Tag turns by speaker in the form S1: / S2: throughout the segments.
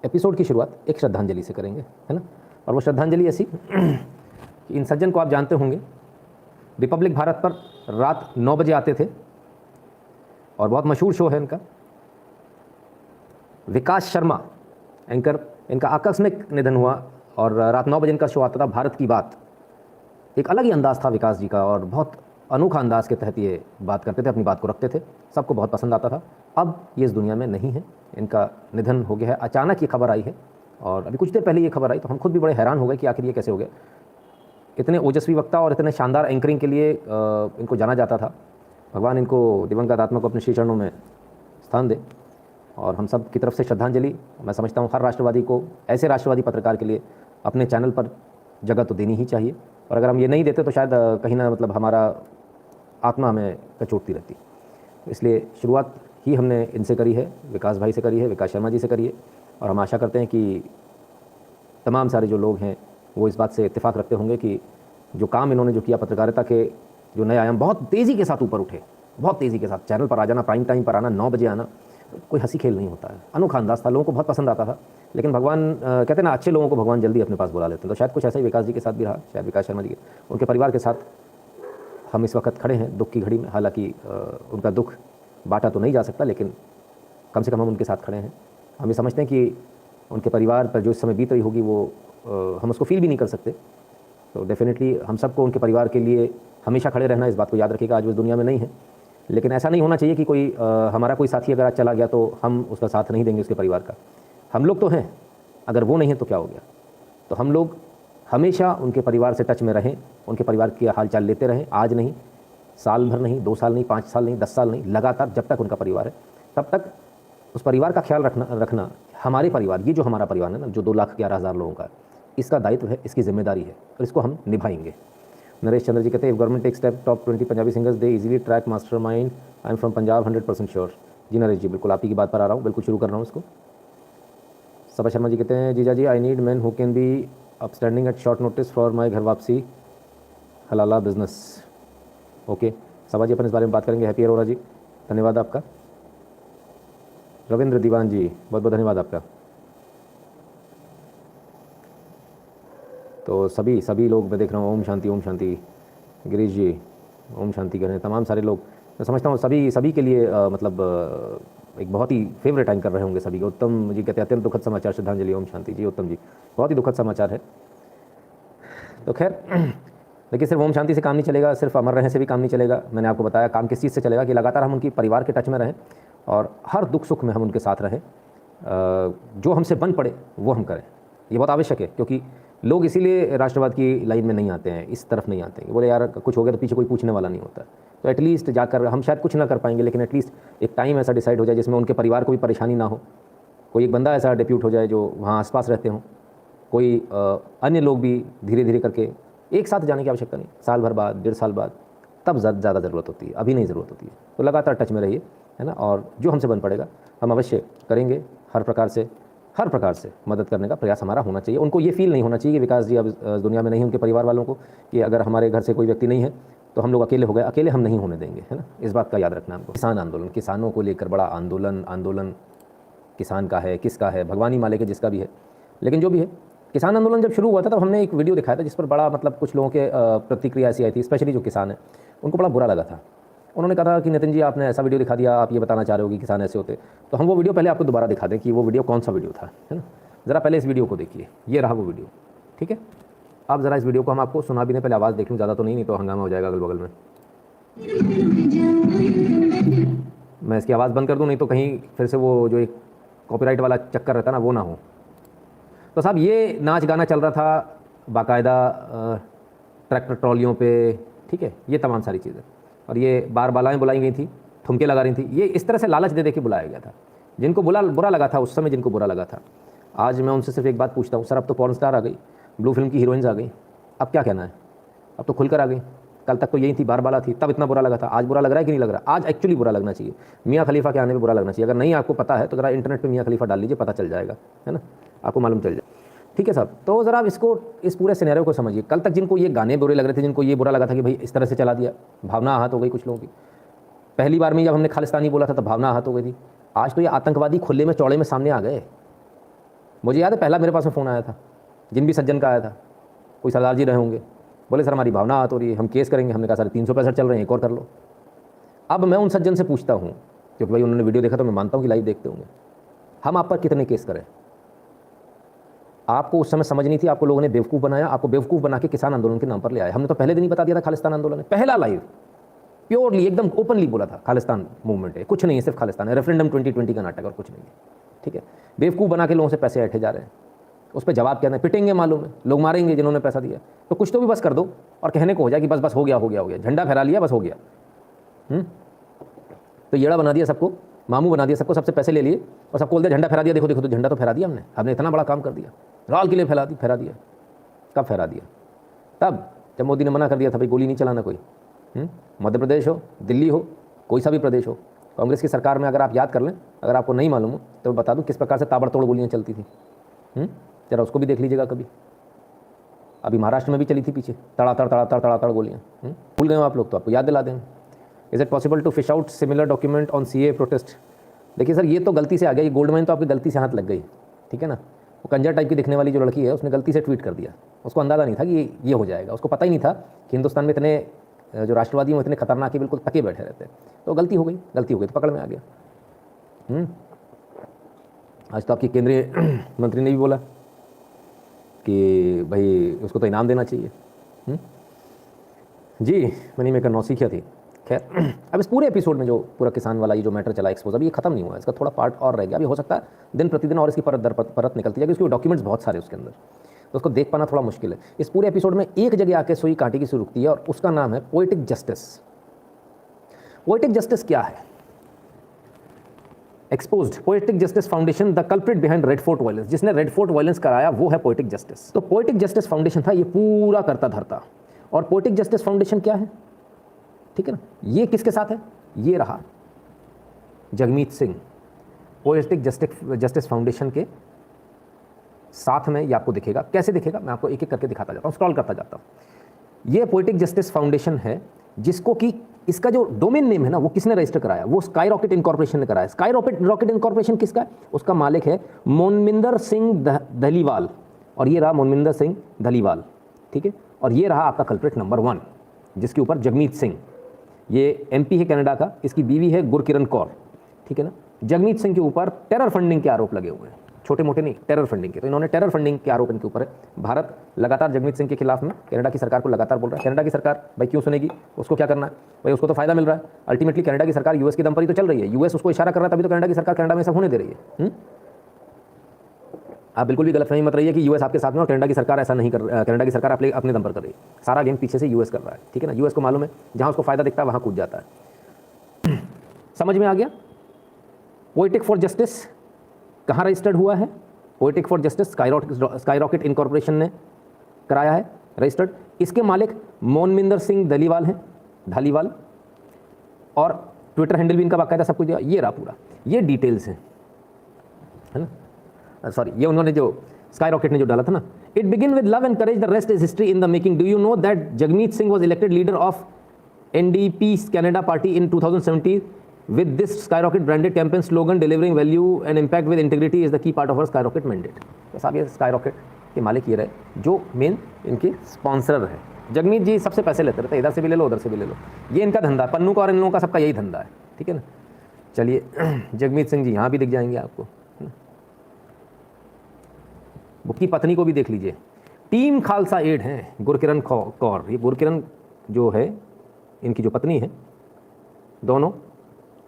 S1: Episode की शुरुआत एक श्रद्धांजलि से करेंगे, है ना। और वो श्रद्धांजलि ऐसी कि इन सज्जन को आप जानते होंगे, रिपब्लिक भारत पर रात 9 बजे आते थे और बहुत मशहूर शो है इनका। विकास शर्मा एंकर, इनका आकस्मिक निधन हुआ और रात 9 बजे इनका शो आता था, भारत की बात। एक अलग ही अंदाज़ था विकास जी का और बहुत अनोखा अंदाज़ के तहत ये बात करते थे, अपनी बात को रखते थे, सबको बहुत पसंद आता था। अब ये इस दुनिया में नहीं है, इनका निधन हो गया है। अचानक ये खबर आई है और अभी कुछ देर पहले ये खबर आई तो हम खुद भी बड़े हैरान हो गए कि आखिर ये कैसे हो गया। इतने ओजस्वी वक्ता और इतने शानदार एंकरिंग के लिए इनको जाना जाता था। भगवान इनको, दिवंगत आत्मा को अपने श्री चरणों में स्थान दे और हम सब की तरफ से श्रद्धांजलि। मैं समझता हूँ हर राष्ट्रवादी को, ऐसे राष्ट्रवादी पत्रकार के लिए अपने चैनल पर जगह तो देनी ही चाहिए, और अगर हम ये नहीं देते तो शायद कहीं ना मतलब हमारा आत्मा हमें कचोटती रहती। इसलिए शुरुआत ही हमने इनसे करी है, विकास भाई से करी है, विकास शर्मा जी से करी है, और हम आशा करते हैं कि तमाम सारे जो लोग हैं वो इस बात से इत्तेफाक रखते होंगे कि जो काम इन्होंने जो किया, पत्रकारिता के जो नए आयाम बहुत तेज़ी के साथ ऊपर उठे, बहुत तेज़ी के साथ चैनल पर आ जाना, प्राइम टाइम पर आना, 9 बजे आना, कोई हंसी खेल नहीं होता है। अनोखा अंदाज़ था, लोगों को बहुत पसंद आता था। लेकिन भगवान कहते हैं ना, अच्छे लोगों को भगवान जल्दी अपने पास बुला लेते हैं, तो शायद कुछ ऐसा ही विकास जी के साथ भी रहा। शायद विकास शर्मा जी के, उनके परिवार के साथ हम इस वक्त खड़े हैं दुख की घड़ी में। हालांकि उनका दुख बांटा तो नहीं जा सकता, लेकिन कम से कम हम उनके साथ खड़े हैं। हम ये समझते हैं कि उनके परिवार पर जो इस समय बीत रही होगी वो हम उसको फील भी नहीं कर सकते। तो डेफिनेटली हम सबको उनके परिवार के लिए हमेशा खड़े रहना, इस बात को याद रखिएगा। आज वो इस दुनिया में नहीं है, लेकिन ऐसा नहीं होना चाहिए कि कोई हमारा कोई साथी अगर आज चला गया तो हम उसका साथ नहीं देंगे उसके परिवार का। हम लोग तो हैं, अगर वो नहीं है तो क्या हो गया। तो हम लोग हमेशा उनके परिवार से टच में रहें, उनके परिवार की हालचाल लेते रहें। आज नहीं, साल भर नहीं, 2 साल नहीं, 5 साल नहीं, 10 साल नहीं, लगातार जब तक उनका परिवार है तब तक उस परिवार का ख्याल रखना हमारे परिवार, ये जो हमारा परिवार है ना, जो 2,11,000 लोगों का है, इसका दायित्व है, इसकी जिम्मेदारी है और इसको हम निभाएंगे। नरेश चंद्र जी कहते हैं, government take step, top 20 Punjabi singers they easily track master mind, I am from Punjab 100% sure. जी नरेश जी, बिल्कुल आप ही की बात पर आ रहा हूँ, बिल्कुल शुरू कर रहा हूँ इसको। सपा शर्मा जी कहते हैं, जीजा ji I need man who can be upstanding at short notice for my घर वापसी हलाला बिजनेस। ओके सपा जी, अपन इस बारे में बात करेंगे। हैप्पी अरोरा जी, धन्यवाद आपका। रविंद्र दीवान जी, बहुत बहुत धन्यवाद आपका। तो सभी लोग मैं देख रहा हूँ, ओम शांति ओम शांति। गिरीश जी ओम शांति करें। तमाम सारे लोग, मैं समझता हूँ सभी के लिए एक बहुत ही फेवरेट एंकर रहे होंगे सभी के। उत्तम जी कहते हैं, अत्यंत दुखद समाचार, श्रद्धांजलि। ओम शांति जी, उत्तम जी, बहुत ही दुखद समाचार है। तो खैर देखिए, सिर्फ ओम शांति से काम नहीं चलेगा, सिर्फ अमर रहने से भी काम नहीं चलेगा। मैंने आपको बताया काम किस चीज़ से चलेगा कि लगातार हम उनकी परिवार के टच में रहें और हर दुख सुख में हम उनके साथ रहें। जो हमसे बन पड़े वो हम करें, ये बहुत आवश्यक है, क्योंकि लोग इसीलिए राष्ट्रवाद की लाइन में नहीं आते हैं, इस तरफ नहीं आते हैं। बोले यार कुछ हो गया तो पीछे कोई पूछने वाला नहीं होता। तो एटलीस्ट जाकर, हम शायद कुछ ना कर पाएंगे, लेकिन एटलीस्ट एक टाइम ऐसा डिसाइड हो जाए जिसमें उनके परिवार को भी परेशानी ना हो। कोई एक बंदा ऐसा डिप्यूट हो जाए जो वहाँ आसपास रहते हों, कोई अन्य लोग भी धीरे धीरे करके, एक साथ जाने की आवश्यकता नहीं, साल भर बाद, 1.5 साल बाद, तब ज़्यादा ज़रूरत होती है, अभी नहीं ज़रूरत होती है। तो लगातार टच में रहिए, है ना, और जो हमसे बन पड़ेगा हम अवश्य करेंगे। हर प्रकार से मदद करने का प्रयास हमारा होना चाहिए। उनको ये फील नहीं होना चाहिए कि विकास जी अब दुनिया में नहीं, उनके परिवार वालों को, कि अगर हमारे घर से कोई व्यक्ति नहीं है तो हम लोग अकेले हो गए। अकेले हम नहीं होने देंगे, है ना, इस बात का याद रखना हमको। किसान आंदोलन, किसानों को लेकर बड़ा आंदोलन किसान का है, किसका है, भगवान ही मालिक है जिसका भी है। लेकिन जो भी है, किसान आंदोलन जब शुरू हुआ था तब हमने एक वीडियो दिखाया था जिस पर बड़ा मतलब कुछ लोगों के प्रतिक्रिया ऐसी आई थी, स्पेशली जो किसान है उनको बड़ा बुरा लगा था। उन्होंने कहा था कि नितिन जी आपने ऐसा वीडियो दिखा दिया, आप ये बताना चाह रहे हो कि किसान ऐसे होते। तो हम वो वीडियो पहले आपको दोबारा दिखा दें कि वो वीडियो कौन सा वीडियो था, है ना। ज़रा पहले इस वीडियो को देखिए, ये रहा वो वीडियो, ठीक है। आप ज़रा इस वीडियो को, हम आपको सुना भी नहीं, पहले आवाज़ देख लूँ, ज़्यादा तो नहीं तो हंगामा हो जाएगा अगल बगल में। मैं इसकी आवाज़ बंद कर दूँ, नहीं तो कहीं फिर से वो जो एक कॉपीराइट वाला चक्कर रहता ना, वो ना हो। तो साहब ये नाच गाना चल रहा था बाकायदा ट्रैक्टर ट्रॉलियों पे, ठीक है, ये तमाम सारी चीज़ें, और ये बार बालाएँ बुलाई गई थी, ठुमके लगा रही थी। ये इस तरह से लालच दे के बुलाया गया था। जिनको बुरा लगा था उस समय, जिनको बुरा लगा था, आज मैं उनसे सिर्फ एक बात पूछता हूँ, सर अब तो पॉर्न स्टार आ गई, ब्लू फिल्म की हीरोइंस आ गई, अब क्या कहना है? अब तो खुलकर आ गई। कल तक तो यही थी, बार बाला थी, तब इतना बुरा लगा था। आज बुरा लग रहा है कि नहीं लग रहा? आज एक्चुअली बुरा लगना चाहिए। मियाँ खलीफा के आने पे बुरा लगना चाहिए। अगर नहीं आपको पता है तो ज़रा इंटरनेट पे मियाँ खलीफा डाल लीजिए, पता चल जाएगा, है ना, आपको मालूम चल जाए, ठीक है साहब। तो ज़रा इसको, इस पूरे सिनेरियो को समझिए। कल तक जिनको ये गाने बुरे लग रहे थे, जिनको ये बुरा लगा था कि भाई इस तरह से चला दिया, भावना आहत हो गई कुछ लोगों की। पहली बार में जब हमने खालिस्तानी बोला था तब भावना आहत हो गई थी। आज तो ये आतंकवादी खुले में चौड़े में सामने आ गए। मुझे याद है पहला मेरे पास में फ़ोन आया था, जिन भी सज्जन का आया था, कोई सरदार जी रहे होंगे, बोले सर हमारी भावना आहत हो रही है, हम केस करेंगे। हमने कहा सर 365 चल रहे हैं, एक और कर लो। अब मैं उन सज्जन से पूछता हूँ, क्योंकि भाई उन्होंने वीडियो देखा तो मैं मानता हूँ कि लाइव देखते होंगे, हम आप पर कितने केस करें? आपको उस समय समझ नहीं थी, आपको लोगों ने बेवकूफ़ बनाया, आपको बेवकूफ़ बना के किसान आंदोलन के नाम पर ले आए। हमने तो पहले दिन ही बता दिया था खालिस्तान आंदोलन है, पहला लाइव प्योरली एकदम ओपनली बोला था खालिस्तान मूवमेंट है, कुछ नहीं है, सिर्फ खालिस्तान है, रेफरेंडम 2020 का नाटक और कुछ नहीं है। ठीक है, बेवकूफ़ बना के लोगों से पैसे ऐंठे जा रहे हैं, उस पर जवाब क्या है? पिटेंगे, मालूम है, लोग मारेंगे जिन्होंने पैसा दिया। तो कुछ तो भी बस कर दो और कहने को हो जाए कि बस बस हो गया हो गया हो गया, झंडा फहरा लिया, बस हो गया। तो येड़ा बना दिया सबको, मामू बना दिया सबको, सबसे पैसे ले लिए और सबको बोलते झंडा फहरा दिया, देखो देखो तो झंडा तो फहरा दिया हमने इतना बड़ा काम कर दिया, लाल किले फहरा दिया। कब फहरा दिया? तब जब मोदी ने मना कर दिया था भाई गोली नहीं चलाना कोई। मध्य प्रदेश हो, दिल्ली हो, कोई सा भी प्रदेश हो, कांग्रेस की सरकार में अगर आप याद कर लें, अगर आपको नहीं मालूम हो तो मैं बता दूं किस प्रकार से ताबड़तोड़ गोलियां चलती थी। जरा उसको भी देख लीजिएगा कभी। अभी महाराष्ट्र में भी चली थी पीछे, तड़ातड़ गोलियां। भूल गए हो आप लोग, तो आपको याद दिला दें। Is it possible to fish out similar document on CA protest? देखिए सर, ये तो गलती से आ गया, ये गोल्ड माइन तो आपकी गलती से हाथ लग गई। ठीक है ना, वो कंजर टाइप की दिखने वाली जो लड़की है, उसने गलती से ट्वीट कर दिया, उसको अंदाज़ा नहीं था कि ये हो जाएगा, उसको पता ही नहीं था कि हिंदुस्तान में इतने जो राष्ट्रवादी हैं इतने खतरनाक ही बिल्कुल तके बैठे रहते हैं। तो गलती हो गई तो पकड़ में आ गया। आज तो आपकी केंद्रीय मंत्री ने भी बोला कि भाई उसको तो इनाम देना चाहिए। जी, मनी मेकर नौसिखिया थी। खैर, अब इस पूरे एपिसोड में जो पूरा किसान वाला ये जो मैटर चला एक्सपोज, अभी ये खत्म नहीं हुआ, इसका थोड़ा पार्ट और रह गया। अभी हो सकता है दिन प्रतिदिन और इसकी परत दर परत निकलती जाएगी, उसके डॉक्यूमेंट्स बहुत सारे उसके अंदर, तो उसको देख पाना थोड़ा मुश्किल है। इस पूरे एपिसोड में एक जगह आके सुई कांटे की सुई रुकती है और उसका नाम है पोएटिक जस्टिस। पोएटिक जस्टिस क्या है? Exposed poetic justice foundation the culprit behind red fort violence. जिसने रेड फोर्ट वायलेंस कराया वो है पोएटिक जस्टिस। तो पोएटिक जस्टिस फाउंडेशन था, ये पूरा करता धरता। और पोएटिक जस्टिस फाउंडेशन क्या है? ठीक है ना, ये किसके साथ है? ये रहा Jagmeet Singh, poetic justice foundation के साथ में। ये आपको दिखेगा, कैसे दिखेगा मैं आपको एक एक करके दिखाता जाता हूँ, स्क्रॉल करता जाता हूँ। ये पोएटिक जस्टिस फाउंडेशन है जिसको कि इसका जो डोमेन नेम है ना, वो किसने रजिस्टर कराया? वो स्काई रॉकेट इनकॉर्पोरेशन ने कराया। स्काई रॉकेट इनकॉर्पोरेशन किसका है? उसका मालिक है मोनमिंदर सिंह धलीवाल, और ये रहा मोनमिंदर सिंह धलीवाल। ठीक है, और ये रहा आपका कल्प्रिट नंबर 1 जिसके ऊपर जगमीत सिंह, ये एमपी है कनाडा का, इसकी बीवी है गुरकिरण कौर। ठीक है ना, जगमीत सिंह के ऊपर टेरर फंडिंग के आरोप लगे हुए हैं, छोटे मोटे नहीं, टेरर फंडिंग के। तो इन्होंने टेरर फंडिंग के आरोप इनके ऊपर है। भारत लगातार जगमीत सिंह के खिलाफ में कनाडा की सरकार को लगातार बोल रहा है। कनाडा की सरकार भाई क्यों सुनेगी? उसको क्या करना है भाई, उसको तो फायदा मिल रहा है। अल्टीमेटली कनाडा की सरकार यूएस की दम पर ही तो चल रही है, यूएस उसको इशारा कर रहा है, तभी तो कनाडा की सरकार कनाडा में सब होने दे रही है। आप बिल्कुल भी गलतफहमी मत रहिए कि यूएस आपके साथ में और कनाडा की सरकार ऐसा नहीं कर, कनाडा की सरकार अपने दम पर कर रही है। सारा गेम पीछे से यूएस कर रहा है। ठीक है ना, यूएस को मालूम है जहां उसको फायदा दिखता है वहां कूद जाता है। समझ में आ गया? पोएटिक फॉर जस्टिस कहाँ रजिस्टर्ड हुआ है? Poetic for justice sky rocket incorporation ने कराया है रजिस्टर्ड। इसके मालिक मोनमिंदर सिंह धालीवाल, और ट्विटर हैंडल भी इनका बाकायदा सब कुछ दिया। ये रहा पूरा, ये डिटेल्स है ना, सॉरी, ये उन्होंने जो स्काई रॉकेट ने जो डाला था ना, it begin with love and courage, the rest is history in the making. Do you know that Jagmeet Singh was elected leader of NDP Canada party in 2017 with this skyrocket branded campaign slogan delivering value and impact with integrity is the key part of our skyrocket mandate। तो साहब ये skyrocket के मालिक ये रहे जो main इनके sponsor है। जगमीत जी सबसे पैसे लेते रहते, इधर से भी ले लो उधर से भी ले लो, ये इनका धंधा, पन्नू का और इन लोगों का सबका यही धंधा है। ठीक है ना, चलिए जगमीत सिंह जी यहाँ भी दिख जाएंगे आपको, उसकी पत्नी को भी देख लीजिए। टीम खालसा एड हैं गुरकिरण कौर, ये गुरकिरण जो है इनकी जो पत्नी है, दोनों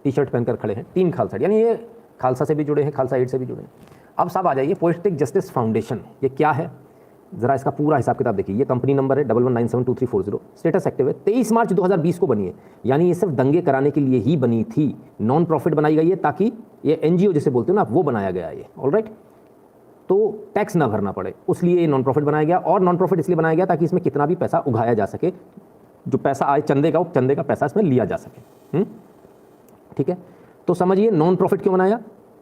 S1: टी शर्ट पहनकर खड़े हैं, टीम खालसा, यानी ये खालसा से भी जुड़े हैं, खालसा एड से भी जुड़े हैं। अब साहब आ जाइए, पोएटिक जस्टिस फाउंडेशन ये क्या है, ज़रा इसका पूरा हिसाब किताब देखिए। ये कंपनी नंबर है 11972340, स्टेटस एक्टिव है, 23 मार्च 2020 को बनी है, यानी ये सिर्फ दंगे कराने के लिए ही बनी थी। नॉन प्रॉफिट बनाई गई है, ताकि ये एनजीओ जिसे बोलते हो ना, वो बनाया गया है ये, ऑलराइट, तो टैक्स ना भरना पड़े, उसलिए ये नॉन प्रॉफिट बनाया गया। और नॉन प्रॉफिट इसलिए बनाया गया ताकि इसमें कितना भी पैसा उगाया जा सके, जो पैसा आए चंदे का, वो चंदे का पैसा इसमें लिया जा सके। ठीक है, तो समझिए नॉन प्रॉफिट क्यों बनाया,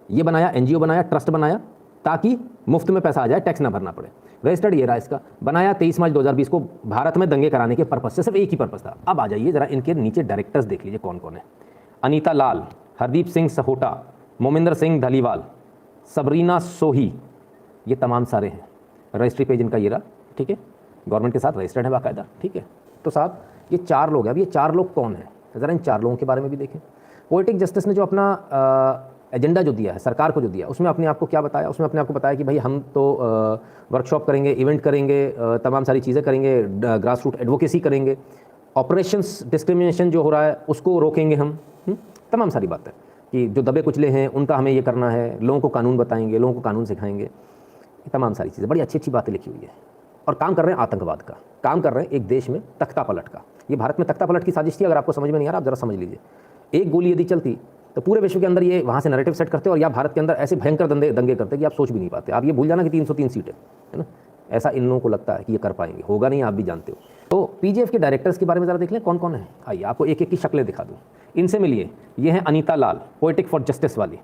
S1: ये बनाया, एनजीओ बनाया, ट्रस्ट बनाया, ताकि मुफ्त में पैसा आ जाए, टैक्स ना भरना पड़े। रजिस्टर्ड ये रहा इसका, बनाया 23 मार्च 2020 को भारत में दंगे कराने के पर्पज से, सिर्फ एक ही पर्पज था। अब आ जाइए जरा इनके नीचे डायरेक्टर्स देख लीजिए कौन कौन है। अनीता लाल, हरदीप सिंह सहोटा, मोमिंदर सिंह धलीवाल, सबरीना सोही, ये तमाम सारे हैं, रजिस्ट्री पेज इनका ये रहा, ठीक है, गवर्नमेंट के साथ रजिस्टर्ड है बाकायदा, ठीक है। तो साहब ये 4 लोग हैं। अब ये 4 लोग कौन हैं, ज़रा इन 4 लोगों के बारे में भी देखें। पोएटिक जस्टिस ने जो अपना एजेंडा जो दिया है, सरकार को जो दिया, उसमें अपने आप को क्या बताया, उसमें अपने आप को बताया कि भाई हम तो वर्कशॉप करेंगे, इवेंट करेंगे, तमाम सारी चीज़ें करेंगे, ग्रास रूट एडवोकेसी करेंगे, ऑपरेशंस डिस्क्रिमिनेशन जो हो रहा है उसको रोकेंगे हम, तमाम सारी बातें कि जो दबे कुचले हैं उनका हमें ये करना है, लोगों को कानून बताएंगे, लोगों को कानून सिखाएंगे, ये तमाम सारी चीज़ें, बड़ी अच्छी अच्छी बातें लिखी हुई है। और काम कर रहे हैं आतंकवाद का, काम कर रहे हैं एक देश में तख्ता पलट का। ये भारत में तख्ता पलट की साजिश थी, अगर आपको समझ में नहीं आ रहा आप ज़रा समझ लीजिए। एक गोली यदि चलती तो पूरे विश्व के अंदर ये वहाँ से नैरेटिव सेट करते और या भारत के अंदर ऐसे भयंकर दंगे करते कि आप सोच भी नहीं पाते। आप ये भूल जाना कि 303 सीटें है ना, ऐसा इन लोगों को लगता है कि ये कर पाएंगे, होगा नहीं, आप भी जानते हो। तो पीजीएफ के डायरेक्टर्स के बारे में ज़रा देख लें कौन कौन है। आइए आपको एक एक की शक्लें दिखा दूँ, इनसे मिलिए। ये हैं अनीता लाल, पोएटिक फॉर जस्टिस वाली,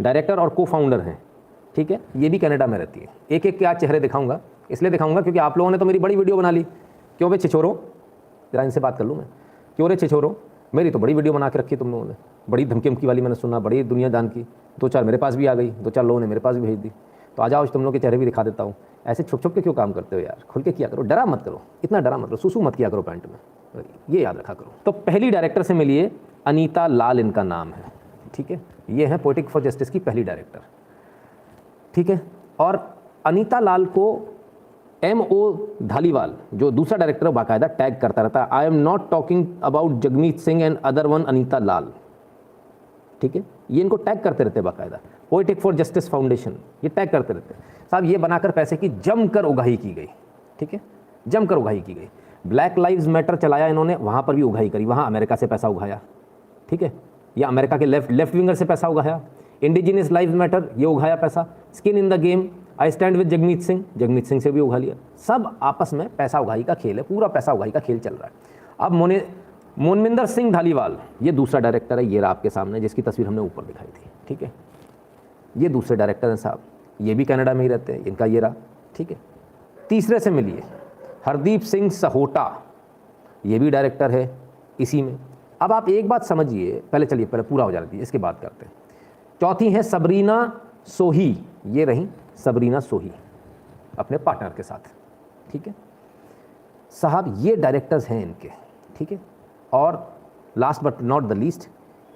S1: डायरेक्टर और को फाउंडर हैं, ठीक है। ये भी कनाडा में रहती है। एक एक के आज चेहरे दिखाऊंगा, इसलिए दिखाऊंगा क्योंकि आप लोगों ने तो मेरी बड़ी वीडियो बना ली। क्यों भाई छिछोरो, जरा इनसे बात कर लूँ मैं, क्यों रे छिछोरो, मेरी तो बड़ी वीडियो बना के रखी तुम लोगों ने, बड़ी धमकी वाली मैंने सुना, बड़ी दुनिया जान की, 2-4 मेरे पास भी आ गई, 2-4 लोगों ने मेरे पास भी भेज दी। तो आ जाओ तुम लोग के चेहरे भी दिखा देता हूँ। ऐसे छुप छुप के क्यों काम करते हो यार, खुल के किया करो, डरा मत करो, इतना डरा मत करो, सुसु मत किया करो पैंट में, ये याद रखा करो। तो पहली डायरेक्टर से मिलिए, अनीता लाल इनका नाम है, ठीक है। ये है पोएटिक फॉर जस्टिस की पहली डायरेक्टर, ठीक है। और अनीता लाल को M.O. धालीवाल जो दूसरा डायरेक्टर है बाकायदा टैग करता रहता है, I am not talking about Jagmeet Singh and other one Anita Lal, ठीक है। ये इनको टैग करते रहते हैं बाकायदा, पोएटिक फॉर जस्टिस फाउंडेशन, ये टैग करते रहते हैं साहब। ये बनाकर पैसे की जमकर उगाही की गई, ठीक है, जमकर उगाही की गई। ब्लैक लाइव्स मैटर चलाया इन्होंने, वहाँ पर भी उगाही करी, वहाँ अमेरिका से पैसा उगाया, ठीक है, या अमेरिका के लेफ्ट विंगर से पैसा उगाया। इंडिजिनियस लाइव्स मैटर, ये उगाया पैसा। Skin in the game, I stand with Jagmeet Singh से भी उगा लिया। सब आपस में पैसा उगाही का खेल है, पूरा पैसा उगाही का खेल चल रहा है। अब मोनमिंदर सिंह धालीवाल, ये दूसरा डायरेक्टर है, ये रहा आपके सामने, जिसकी तस्वीर हमने ऊपर दिखाई थी, ठीक है। ये दूसरे डायरेक्टर हैं साहब, ये भी कनाडा में ही रहते हैं, इनका ये रहा, ठीक है। तीसरे से मिलिए, हरदीप सिंह सहोटा, ये भी डायरेक्टर है इसी में। अब आप एक बात समझिए, पहले पूरा हो जाने दीजिए, इसके बाद करते हैं। चौथी है सबरीना सोही, ये रही सबरीना सोही अपने पार्टनर के साथ, ठीक है साहब। ये डायरेक्टर्स हैं इनके, ठीक है। और last but not the least,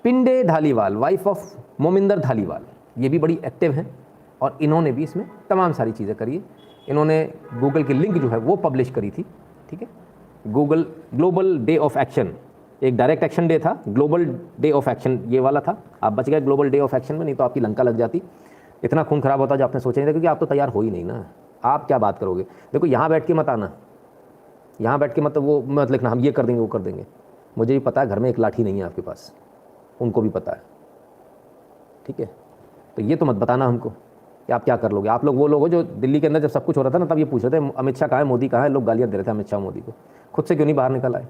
S1: पिंडे धालीवाल, वाइफ ऑफ मोमिंदर धालीवाल, ये भी बड़ी एक्टिव हैं और इन्होंने भी इसमें तमाम सारी चीज़ें करी है। इन्होंने गूगल की लिंक जो है वो पब्लिश करी थी, ठीक है। Google global day of action, एक डायरेक्ट एक्शन डे था, ग्लोबल डे ऑफ एक्शन ये वाला था। आप बच गए ग्लोबल डे ऑफ एक्शन में, नहीं तो आपकी लंका लग जाती, इतना खून खराब होता जो आपने सोचा नहीं था, क्योंकि आप तो तैयार हो ही नहीं ना, आप क्या बात करोगे। देखो यहाँ बैठ के मत आना, यहाँ बैठ के मत वो मत लिखना हम ये कर देंगे वो कर देंगे। मुझे भी पता है घर में एक लाठी नहीं है आपके पास, उनको भी पता है, ठीक है। तो ये तो मत बताना हमको कि आप क्या कर लोगे। आप लोग वो लोग हो जो दिल्ली के अंदर जब सब कुछ हो रहा था ना, तब ये पूछ रहे थे अमित शाह कहाँ है, मोदी कहाँ है, लोग गालियाँ दे रहे थे अमित शाह मोदी को, खुद से क्यों नहीं बाहर निकल आए,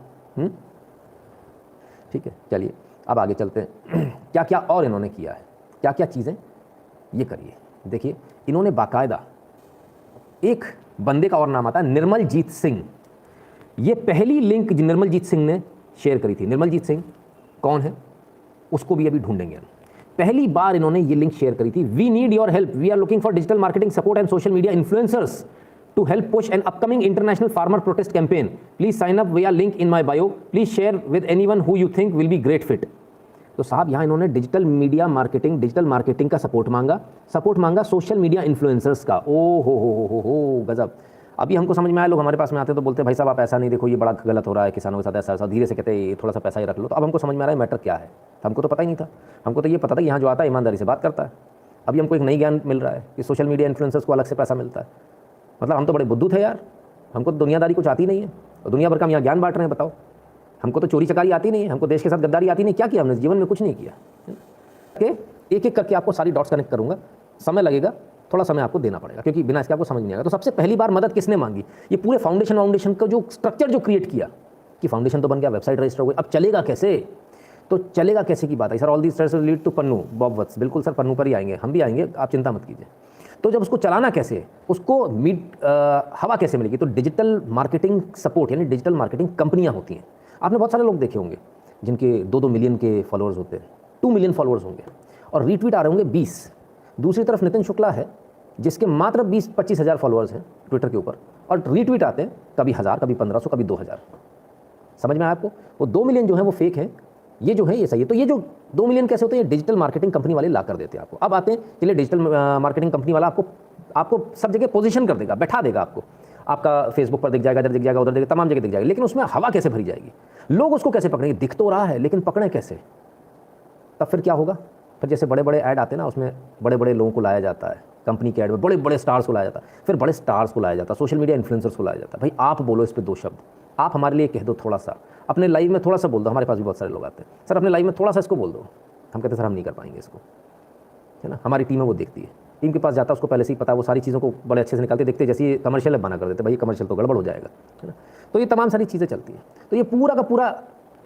S1: ठीक है। चलिए अब आगे चलते हैं, क्या क्या और इन्होंने किया है, क्या क्या चीज़ें ये करिए। देखिए इन्होंने बाकायदा, एक बंदे का और नाम आता है निर्मलजीत सिंह, ये पहली लिंक निर्मलजीत सिंह ने शेयर करी थी। निर्मलजीत सिंह कौन है उसको भी अभी ढूंढेंगे हम। पहली बार इन्होंने ये लिंक शेयर करी थी, we need your help, we are looking for digital marketing support and social media influencers to help push an upcoming international farmer protest campaign. Please sign up via link in my bio. Please share with anyone who you think will be great fit. तो साहब यहाँ इन्होंने digital media marketing, digital marketing का support मांगा social media influencers का। ओ हो गजब। अभी हमको समझ में आया, लोग हमारे पास में आते हैं तो बोलते हैं भाई साहब आप ऐसा नहीं देखो, ये बड़ा गलत हो रहा है किसानों के साथ, ऐसा धीरे से कहते हैं ये थोड़ा सा पैसा ही रख लो। तो अब हमको समझ में आ रहा है मैटर क्या है, हमको तो पता ही नहीं था। हमको तो ये पता था यहाँ जो आता है ईमानदारी से बात करता है। अभी हमको एक नई ज्ञान मिल रहा है कि सोशल मीडिया इन्फ्लुएंसर्स को अलग से पैसा मिलता है। मतलब हम तो बड़े बुद्धू थे यार, हमको तो दुनियादारी कुछ आती नहीं है और दुनिया भर का हम यहाँ ज्ञान बांट रहे हैं। बताओ हमको तो चोरी चकारी आती नहीं है, हमको देश के साथ गद्दारी आती नहीं। क्या किया हमने जीवन में, कुछ नहीं किया। एक एक करके आपको सारी डॉट्स कनेक्ट करूँगा, समय लगेगा, थोड़ा समय आपको देना पड़ेगा क्योंकि बिना इसके आपको समझ नहीं आएगा। तो सबसे पहली बार मदद किसने मांगी, ये पूरे फाउंडेशन का जो स्ट्रक्चर जो क्रिएट किया कि फाउंडेशन तो बन गया, वेबसाइट रजिस्टर हो गई, अब चलेगा कैसे, तो चलेगा कैसे की बात है sir. All these steps lead to Pannu Bob Vats. बिल्कुल सर, पन्नू पर ही आएंगे, हम भी आएंगे, आप चिंता मत कीजिए। तो जब उसको चलाना कैसे, उसको हवा कैसे मिलेगी, तो डिजिटल मार्केटिंग सपोर्ट यानी डिजिटल मार्केटिंग कंपनियां होती हैं। आपने बहुत सारे लोग देखे होंगे जिनके 2-2 मिलियन के फॉलोअर्स होते हैं, 2 मिलियन फॉलोअर्स होंगे और रीट्वीट आ रहे होंगे 20। दूसरी तरफ नितिन शुक्ला है, जिसके मात्र 20-25 हज़ार फॉलोअर्स हैं ट्विटर के ऊपर, और रीट्वीट आते हैं कभी 1000, कभी 1500, कभी 2000। समझ में आया आपको? वो 2 मिलियन जो है वो फेक है, ये जो है ये सही है। तो ये जो 2 मिलियन कैसे होते हैं? डिजिटल मार्केटिंग कंपनी वाले ला कर देते हैं आपको। अब आते हैं, चलिए डिजिटल मार्केटिंग कंपनी वाला आपको सब जगह पोजीशन कर देगा, बैठा देगा आपको, आपका फेसबुक पर दिख जाएगा, इधर दिख जाएगा, उधर दिख, तमाम जगह दिख जाएगा, लेकिन उसमें हवा कैसे भरी जाएगी? लोग उसको कैसे पकड़ेंगे? दिख तो रहा है लेकिन पकड़े कैसे? तब फिर क्या होगा? फिर जैसे बड़े बड़े ऐड आते हैं ना, उसमें बड़े बड़े लोगों को लाया जाता है, कंपनी के ऐड में बड़े बड़े स्टार्स को लाया जाता है, फिर बड़े स्टार्स को लाया जाता है, सोशल मीडिया इन्फ्लुएंसर्स को लाया जाता है। भाई आप बोलो इस पर 2 शब्द, आप हमारे लिए कह दो, थोड़ा सा अपने लाइव में थोड़ा सा बोल दो। हमारे पास भी बहुत सारे लोग आते हैं, सर अपने लाइव में थोड़ा सा इसको बोल दो। हम कहते हैं सर हम नहीं कर पाएंगे इसको, है ना। हमारी टीम है वो देखती है, टीम के पास जाता है, उसको पहले से ही पता, वो सारी चीज़ों को बड़े अच्छे से निकालते, देखते जैसे ये कमर्शियल बना कर देते, भाई कमर्शियल तो गड़बड़ हो जाएगा, है ना। तो ये तमाम सारी चीज़ें चलती हैं। तो ये पूरा का पूरा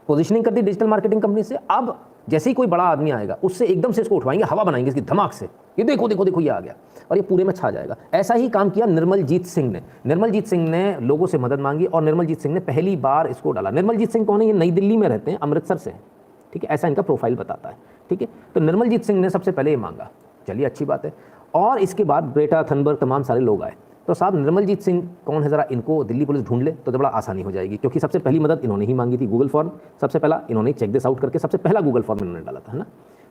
S1: पोजीशनिंग करती है डिजिटल मार्केटिंग कंपनी से। अब जैसे ही कोई बड़ा आदमी आएगा, उससे एकदम से इसको उठवाएंगे, हवा बनाएंगे इसकी धमाक से, ये देखो देखो देखो ये आ गया, और ये पूरे में छा जाएगा। ऐसा ही काम किया निर्मलजीत सिंह ने। निर्मलजीत सिंह ने लोगों से मदद मांगी और निर्मलजीत सिंह ने पहली बार इसको डाला। निर्मलजीत सिंह कौन है? ये नई दिल्ली में रहते हैं, अमृतसर से हैं, ठीक है, ऐसा इनका प्रोफाइल बताता है, ठीक है। तो निर्मलजीत सिंह ने सबसे पहले ये मांगा, चलिए अच्छी बात है। और इसके बाद ग्रेटा थनबर्ग तमाम सारे लोग आए। तो साहब निर्मलजीत सिंह कौन है, ज़रा इनको दिल्ली पुलिस ढूंढ ले तो बड़ा आसानी हो जाएगी, क्योंकि सबसे पहली मदद इन्होंने ही मांगी थी। गूगल फॉर्म सबसे पहला इन्होंने चेक दिस आउट करके सबसे पहला गूगल फॉर्म इन्होंने डाला था, है ना।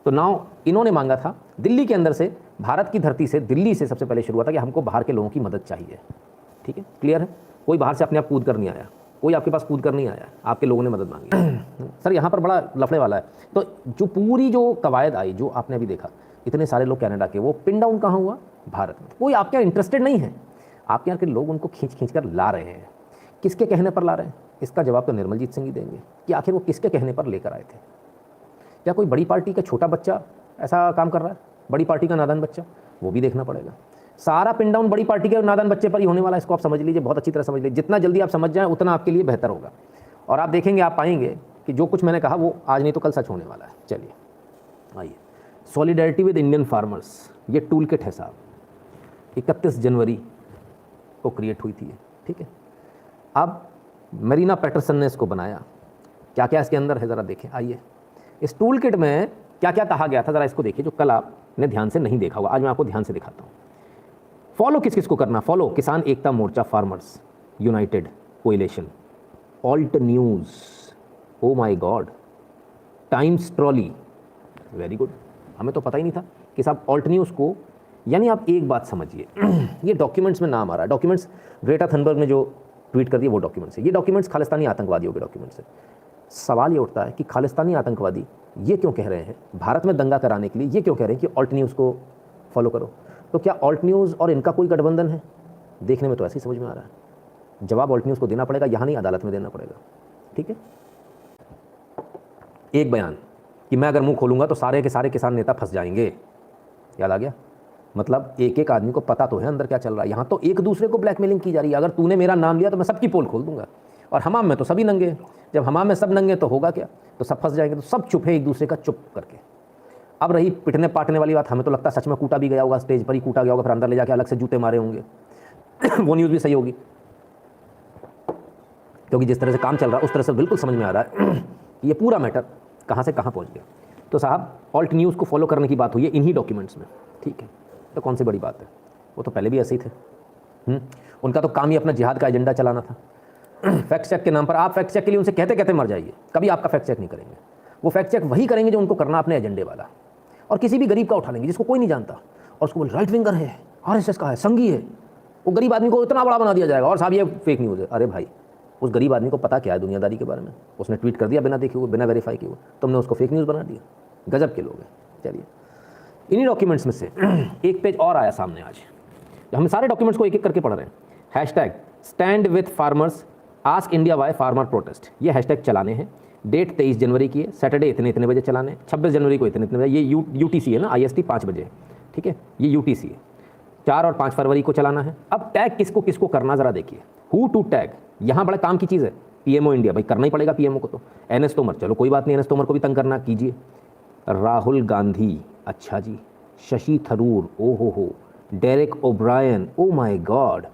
S1: तो नाउ इन्होंने मांगा था दिल्ली के अंदर से, भारत की धरती से, दिल्ली से सबसे पहले शुरू हुआ था कि हमको बाहर के लोगों की मदद चाहिए, ठीक है, क्लियर है। कोई बाहर से अपने आप कूद कर नहीं आया, कोई आपके पास कूद कर नहीं आया, आपके लोगों ने मदद मांगी। सर यहाँ पर बड़ा लफड़े वाला है। तो जो पूरी जो कवायद आई, जो आपने अभी देखा, इतने सारे लोग कनाडा के, वो पिन डाउन कहाँ हुआ? भारत में। कोई आपके यहाँ इंटरेस्टेड नहीं है, आपके यहाँ के लोग उनको खींच खींच कर ला रहे हैं। किसके कहने पर ला रहे हैं? इसका जवाब तो निर्मलजीत सिंह ही देंगे कि आखिर वो किसके कहने पर लेकर आए थे। क्या कोई बड़ी पार्टी का छोटा बच्चा ऐसा काम कर रहा है? बड़ी पार्टी का नादान बच्चा? वो भी देखना पड़ेगा। सारा पिन डाउन बड़ी पार्टी के नादान बच्चे पर ही होने वाला है, इसको आप समझ लीजिए, बहुत अच्छी तरह समझ लीजिए। जितना जल्दी आप समझ जाएं उतना आपके लिए बेहतर होगा, और आप देखेंगे, आप पाएंगे कि जो कुछ मैंने कहा वो आज नहीं तो कल सच होने वाला है। चलिए आइए, सॉलिडेरिटी विद इंडियन फार्मर्स, ये टूल किट है साहब, 31 जनवरी को क्रिएट हुई थी, ठीक है। अब मरीना पैटरसन ने इसको बनाया। क्या क्या इसके अंदर है ज़रा देखें, आइए। इस टूल किट में क्या क्या कहा गया था ज़रा इसको देखिए, जो कल आपने ध्यान से नहीं देखा होगा, आज मैं आपको ध्यान से दिखाता हूँ। फॉलो किस किस को करना? Follow Kisan Ekta Morcha, farmers united coalition, alt news, oh my god, times trolley, very good, हमें तो पता ही नहीं था कि साहब ऑल्ट न्यूज़ को, यानी आप एक बात समझिए, ये डॉक्यूमेंट्स में नाम आ रहा है, डॉक्यूमेंट्स ग्रेटा थनबर्ग ने जो ट्वीट कर दिए वो डॉक्यूमेंट्स है, ये डॉक्यूमेंट्स खालिस्तानी आतंकवादियों के डॉक्यूमेंट्स है। सवाल ये उठता है कि खालिस्तानी आतंकवादी ये क्यों कह रहे हैं, भारत में दंगा कराने के लिए ये क्यों कह रहे हैं कि ऑल्ट न्यूज़ को फॉलो करो? तो क्या ऑल्ट न्यूज़ और इनका कोई गठबंधन है? देखने में तो ऐसे ही समझ में आ रहा है। जवाब ऑल्ट न्यूज़ को देना पड़ेगा, यहाँ नहीं अदालत में देना पड़ेगा, ठीक है। एक बयान कि मैं अगर मुंह खोलूंगा तो सारे के सारे किसान नेता फंस जाएंगे, याद आ गया? मतलब एक एक आदमी को पता तो है अंदर क्या चल रहा है। यहाँ तो एक दूसरे को ब्लैकमेलिंग की जा रही है, अगर तूने मेरा नाम लिया तो मैं सबकी पोल खोल दूंगा, और हमाम में तो सभी नंगे, जब हमाम में सब नंगे तो होगा क्या? तो सब फंस जाएंगे। तो सब चुप है एक दूसरे का चुप करके। अब रही पिटने पाटने वाली बात, हमें तो लगता है सच में कूटा भी गया होगा, स्टेज पर ही कूटा गया होगा, फिर अंदर ले जाके अलग से जूते मारे होंगे। वो न्यूज़ भी सही होगी, क्योंकि जिस तरह से काम चल रहा है उस तरह से बिल्कुल समझ में आ रहा है कि ये पूरा मैटर कहाँ से कहाँ पहुँच गया। तो साहब ऑल्ट न्यूज़ को फॉलो करने की बात हुई है इन्हीं डॉक्यूमेंट्स में, ठीक है। तो कौन सी बड़ी बात है, वो तो पहले भी ऐसे ही थे। उनका तो काम ही अपना जिहाद का एजेंडा चलाना था। फैक्ट चेक के नाम पर आप फैक्ट चेक के लिए उनसे कहते कहते मर जाइए, कभी आपका फैक्ट चेक नहीं करेंगे। वो फैक्ट चेक वही करेंगे जो उनको करना अपने एजेंडे वाला, और किसी भी गरीब का उठा लेंगे जिसको कोई नहीं जानता, और उसको बोल राइट विंगर है, आरएसएस का है, संघी है, वो गरीब आदमी को इतना बड़ा बना दिया जाएगा, और साहब ये फेक न्यूज़ है। अरे भाई, उस गरीब आदमी को पता क्या है दुनियादारी के बारे में? उसने ट्वीट कर दिया बिना देखे हुए, बिना वेरीफाई किए हुए, तुमने उसको फेक न्यूज़ बना दिया। गजब के लोग हैं। चलिए, इन्हीं डॉक्यूमेंट्स में से एक पेज और आया सामने आज, हम सारे डॉक्यूमेंट्स को एक एक करके पढ़ रहे हैं। Hashtag stand with farmers, ask India why farmer protest, ये हैशटैग चलाने हैं। डेट 23 जनवरी की है, सैटरडे इतने इतने बजे चलाने, 26 जनवरी को इतने इतने बजे, ये यूटीसी है ना, IST 5 बजे, ठीक है, ये यूटीसी है। 4 और 5 फरवरी को चलाना है। अब टैग किसको किसको करना ज़रा देखिए, हु टू टैग, यहाँ बड़ा काम की चीज़ है। PMO इंडिया, भाई करना ही पड़ेगा PMO को तो। NS तोमर, चलो कोई बात नहीं, NS तोमर को भी तंग करना कीजिए। राहुल गांधी, अच्छा जी। शशि थरूर, ओ हो, Derek O'Brien, oh my god,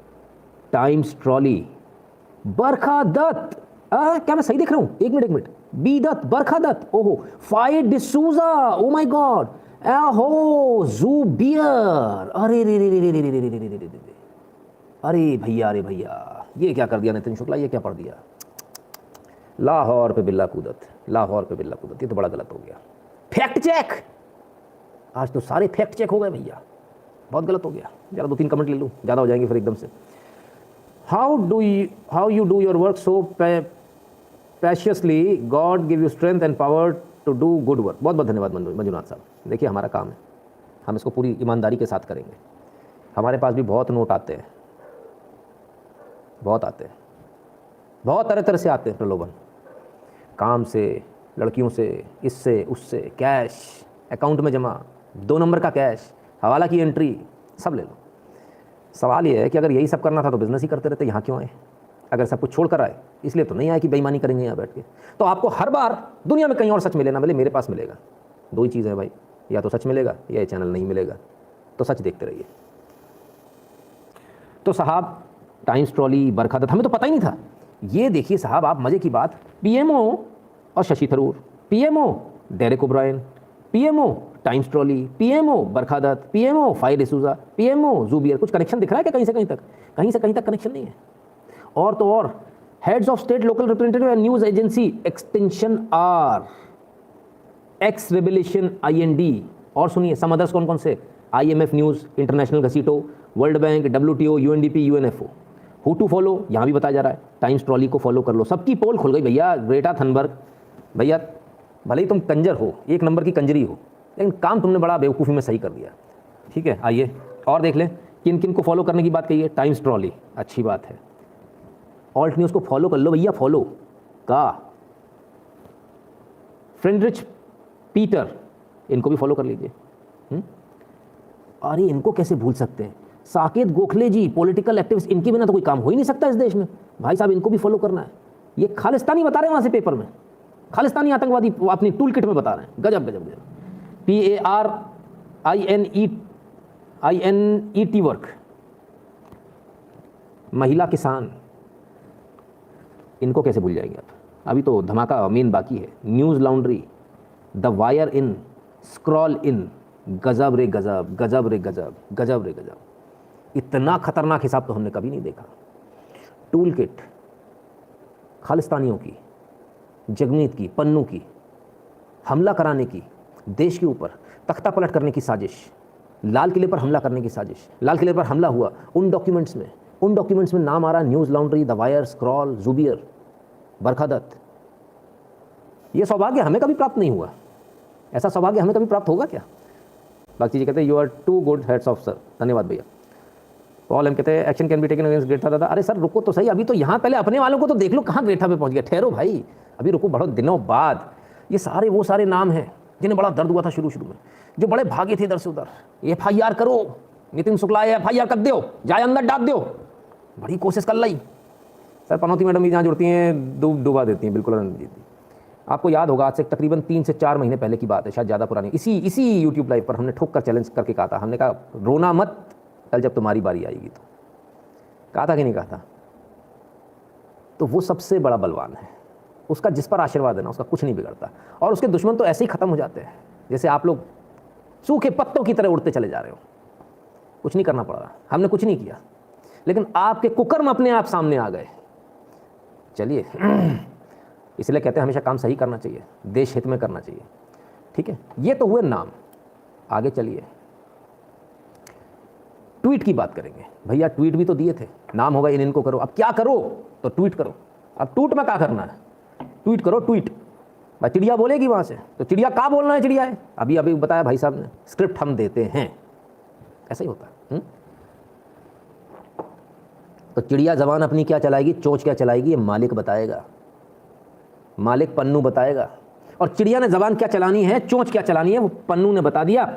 S1: times trolley, Barkha Dutt, क्या मैं सही देख रहा हूँ? एक मिनट, बी दत्त, बरखा दत्त, ओहो, फाइड डिसूजा, ओ माय गॉड, हो जू बियर, अरे रे रे रे रे रे रे रे रे रे रे रे रे, अरे भैया ये क्या कर दिया नितिन शुक्ला, ये क्या पढ़ दिया। लाहौर पे बिल्ला कूदत, लाहौर पे बिल्ला कूदत, ये तो बड़ा गलत हो गया। फैक्ट चेक, आज तो सारे फैक्ट चेक हो गए भैया, बहुत गलत हो गया। जरा 2-3 कमेंट ले लूँ, ज़्यादा हो जाएंगे फिर एकदम से। How you do your work so passionately, god give you strength and power to do good work. बहुत बहुत धन्यवाद मंजुनाथ साहब। देखिए हमारा काम है, हम इसको पूरी ईमानदारी के साथ करेंगे। हमारे पास भी बहुत नोट आते हैं, बहुत आते हैं, बहुत तरह तरह से आते हैं प्रलोभन, काम से, लड़कियों से, इससे उससे, कैश अकाउंट में जमा, 2 नंबर का कैश, हवाला की एंट्री, सब ले लो। सवाल ये है कि अगर यही सब करना था तो बिजनेस ही करते रहते, यहाँ क्यों आए? अगर सब कुछ छोड़ कर आए इसलिए तो नहीं आए कि बेईमानी करेंगे यहाँ बैठ के। तो आपको हर बार दुनिया में कहीं और सच मिले ना मिले, मेरे पास मिलेगा। 2 ही चीज़ है भाई, या तो सच मिलेगा या ये चैनल नहीं मिलेगा, तो सच देखते रहिए। तो साहब टाइम्स ट्रॉली, बरखा, हमें तो पता ही नहीं था। ये देखिए साहब आप, मज़े की बात, पीएमओ और Shashi Tharoor, PMO Derek O'Brien, PMO times trolley, PMO Barkha Dutt, PMO फायर डिसूजा, पीएमओ जू बियर। कुछ कनेक्शन दिख रहा है क्या कहीं से कहीं तक? कहीं से कहीं तक कनेक्शन नहीं है। और तो और heads of state, local representative and news agency extension are, ex revelation IND। और सुनिए सम अदर्स कौन कौन से, IMF न्यूज़, इंटरनेशनल घसीटो, world bank, WTO, UNDP, UNFO। Who to follow यहाँ भी बताया जा रहा है, टाइम्स ट्रॉली को फॉलो कर लो। सबकी पोल खुल गई भैया। ग्रेटा थनबर्ग, भैया भले ही तुम कंजर हो, 1 नंबर की कंजरी हो, लेकिन काम तुमने बड़ा बेवकूफ़ी में सही कर दिया। ठीक है, आइए और देख लें किन किन को फॉलो करने की बात कही है। टाइम्स ट्रॉली, अच्छी बात है। ऑल्ट न्यूज़ को फॉलो कर लो भैया, फॉलो का। फ्रेडरिच पीटर, इनको भी फॉलो कर लीजिए। अरे इनको कैसे भूल सकते हैं, साकेत गोखले जी, पॉलिटिकल एक्टिविस्ट, इनके बिना तो कोई काम हो ही नहीं सकता इस देश में। भाई साहब इनको भी फॉलो करना है। ये खालिस्तानी बता रहे हैं वहाँ से पेपर में, खालिस्तानी आतंकवादी अपनी टूल किट में बता रहे हैं। गजब गजब गजब। PARINET वर्क, महिला किसान, इनको कैसे भूल जाएंगे आप? अभी तो धमाका मेन बाकी है। News laundry, the wire in, scroll in, गजब रे गजब, गजब रे गजब, गजब रे गजब। इतना खतरनाक हिसाब तो हमने कभी नहीं देखा। टूल किट खालिस्तानियों की, जगमीत की, पन्नू की, हमला कराने की, देश के ऊपर तख्ता पलट करने की साजिश, लाल किले पर हमला करने की साजिश। लाल किले पर हमला हुआ, उन डॉक्यूमेंट्स में नाम आ रहा news laundry, the wire, scroll, Zubair, Barkha Dutt. ये सौभाग्य हमें कभी प्राप्त नहीं हुआ। ऐसा सौभाग्य हमें कभी प्राप्त होगा क्या? बाकी जी कहते हैं you are too good, hats off sir. धन्यवाद भैया। पॉल एम कहते हैं action can be taken against Greta दादा। अरे सर रुको तो सही, अभी तो यहाँ पहले अपने वालों को तो देख लो कहाँ ग्रेटा पे पहुँच गया। ठहरो भाई, अभी रुको, बहुत दिनों बाद। ये सारे वो सारे नाम हैं जिन्हें बड़ा दर्द हुआ था शुरू में, जो बड़े भागे थे इधर से उधर। FIR करो, नितिन शुक्ला FIR कर दो, जाए अंदर डाल दो, बड़ी कोशिश कर ली। सर पनौती मैडम भी जहाँ जुड़ती हैं डुबा देती हैं, बिल्कुल रणजीत जी। आपको याद होगा आज से तकरीबन 3 से 4 महीने पहले की बात है, शायद ज़्यादा पुरानी। इसी यूट्यूब लाइव पर हमने ठोक कर चैलेंज करके कहा था, हमने कहा रोना मत, कल जब तुम्हारी बारी आएगी। तो कहा था कि नहीं कहा था? तो वो सबसे बड़ा बलवान है, उसका जिस पर आशीर्वाद है ना, उसका कुछ नहीं बिगड़ता। और उसके दुश्मन तो ऐसे ही ख़त्म हो जाते हैं जैसे आप लोग सूखे पत्तों की तरह उड़ते चले जा रहे हो। कुछ नहीं करना पड़ रहा, हमने कुछ नहीं किया, लेकिन आपके कुकर्म अपने आप सामने आ गए। चलिए, इसलिए कहते हैं हमेशा काम सही करना चाहिए, देश हित में करना चाहिए। ठीक है, ये तो हुए नाम। आगे चलिए, ट्वीट की बात करेंगे। भैया ट्वीट भी तो दिए थे, नाम होगा इनको करो। अब क्या करो? तो ट्वीट करो। अब ट्वीट में क्या करना है? ट्वीट करो, ट्वीट। भाई चिड़िया बोलेगी वहाँ से, तो चिड़िया क्या बोलना है? चिड़िया है, अभी अभी बताया भाई साहब ने, स्क्रिप्ट हम देते हैं, ऐसा ही होता है। तो चिड़िया जबान अपनी क्या चलाएगी, चोंच क्या चलाएगी, ये मालिक बताएगा, मालिक पन्नू बताएगा। और चिड़िया ने जबान क्या चलानी है, चोंच क्या चलानी है, वो पन्नू ने बता दिया।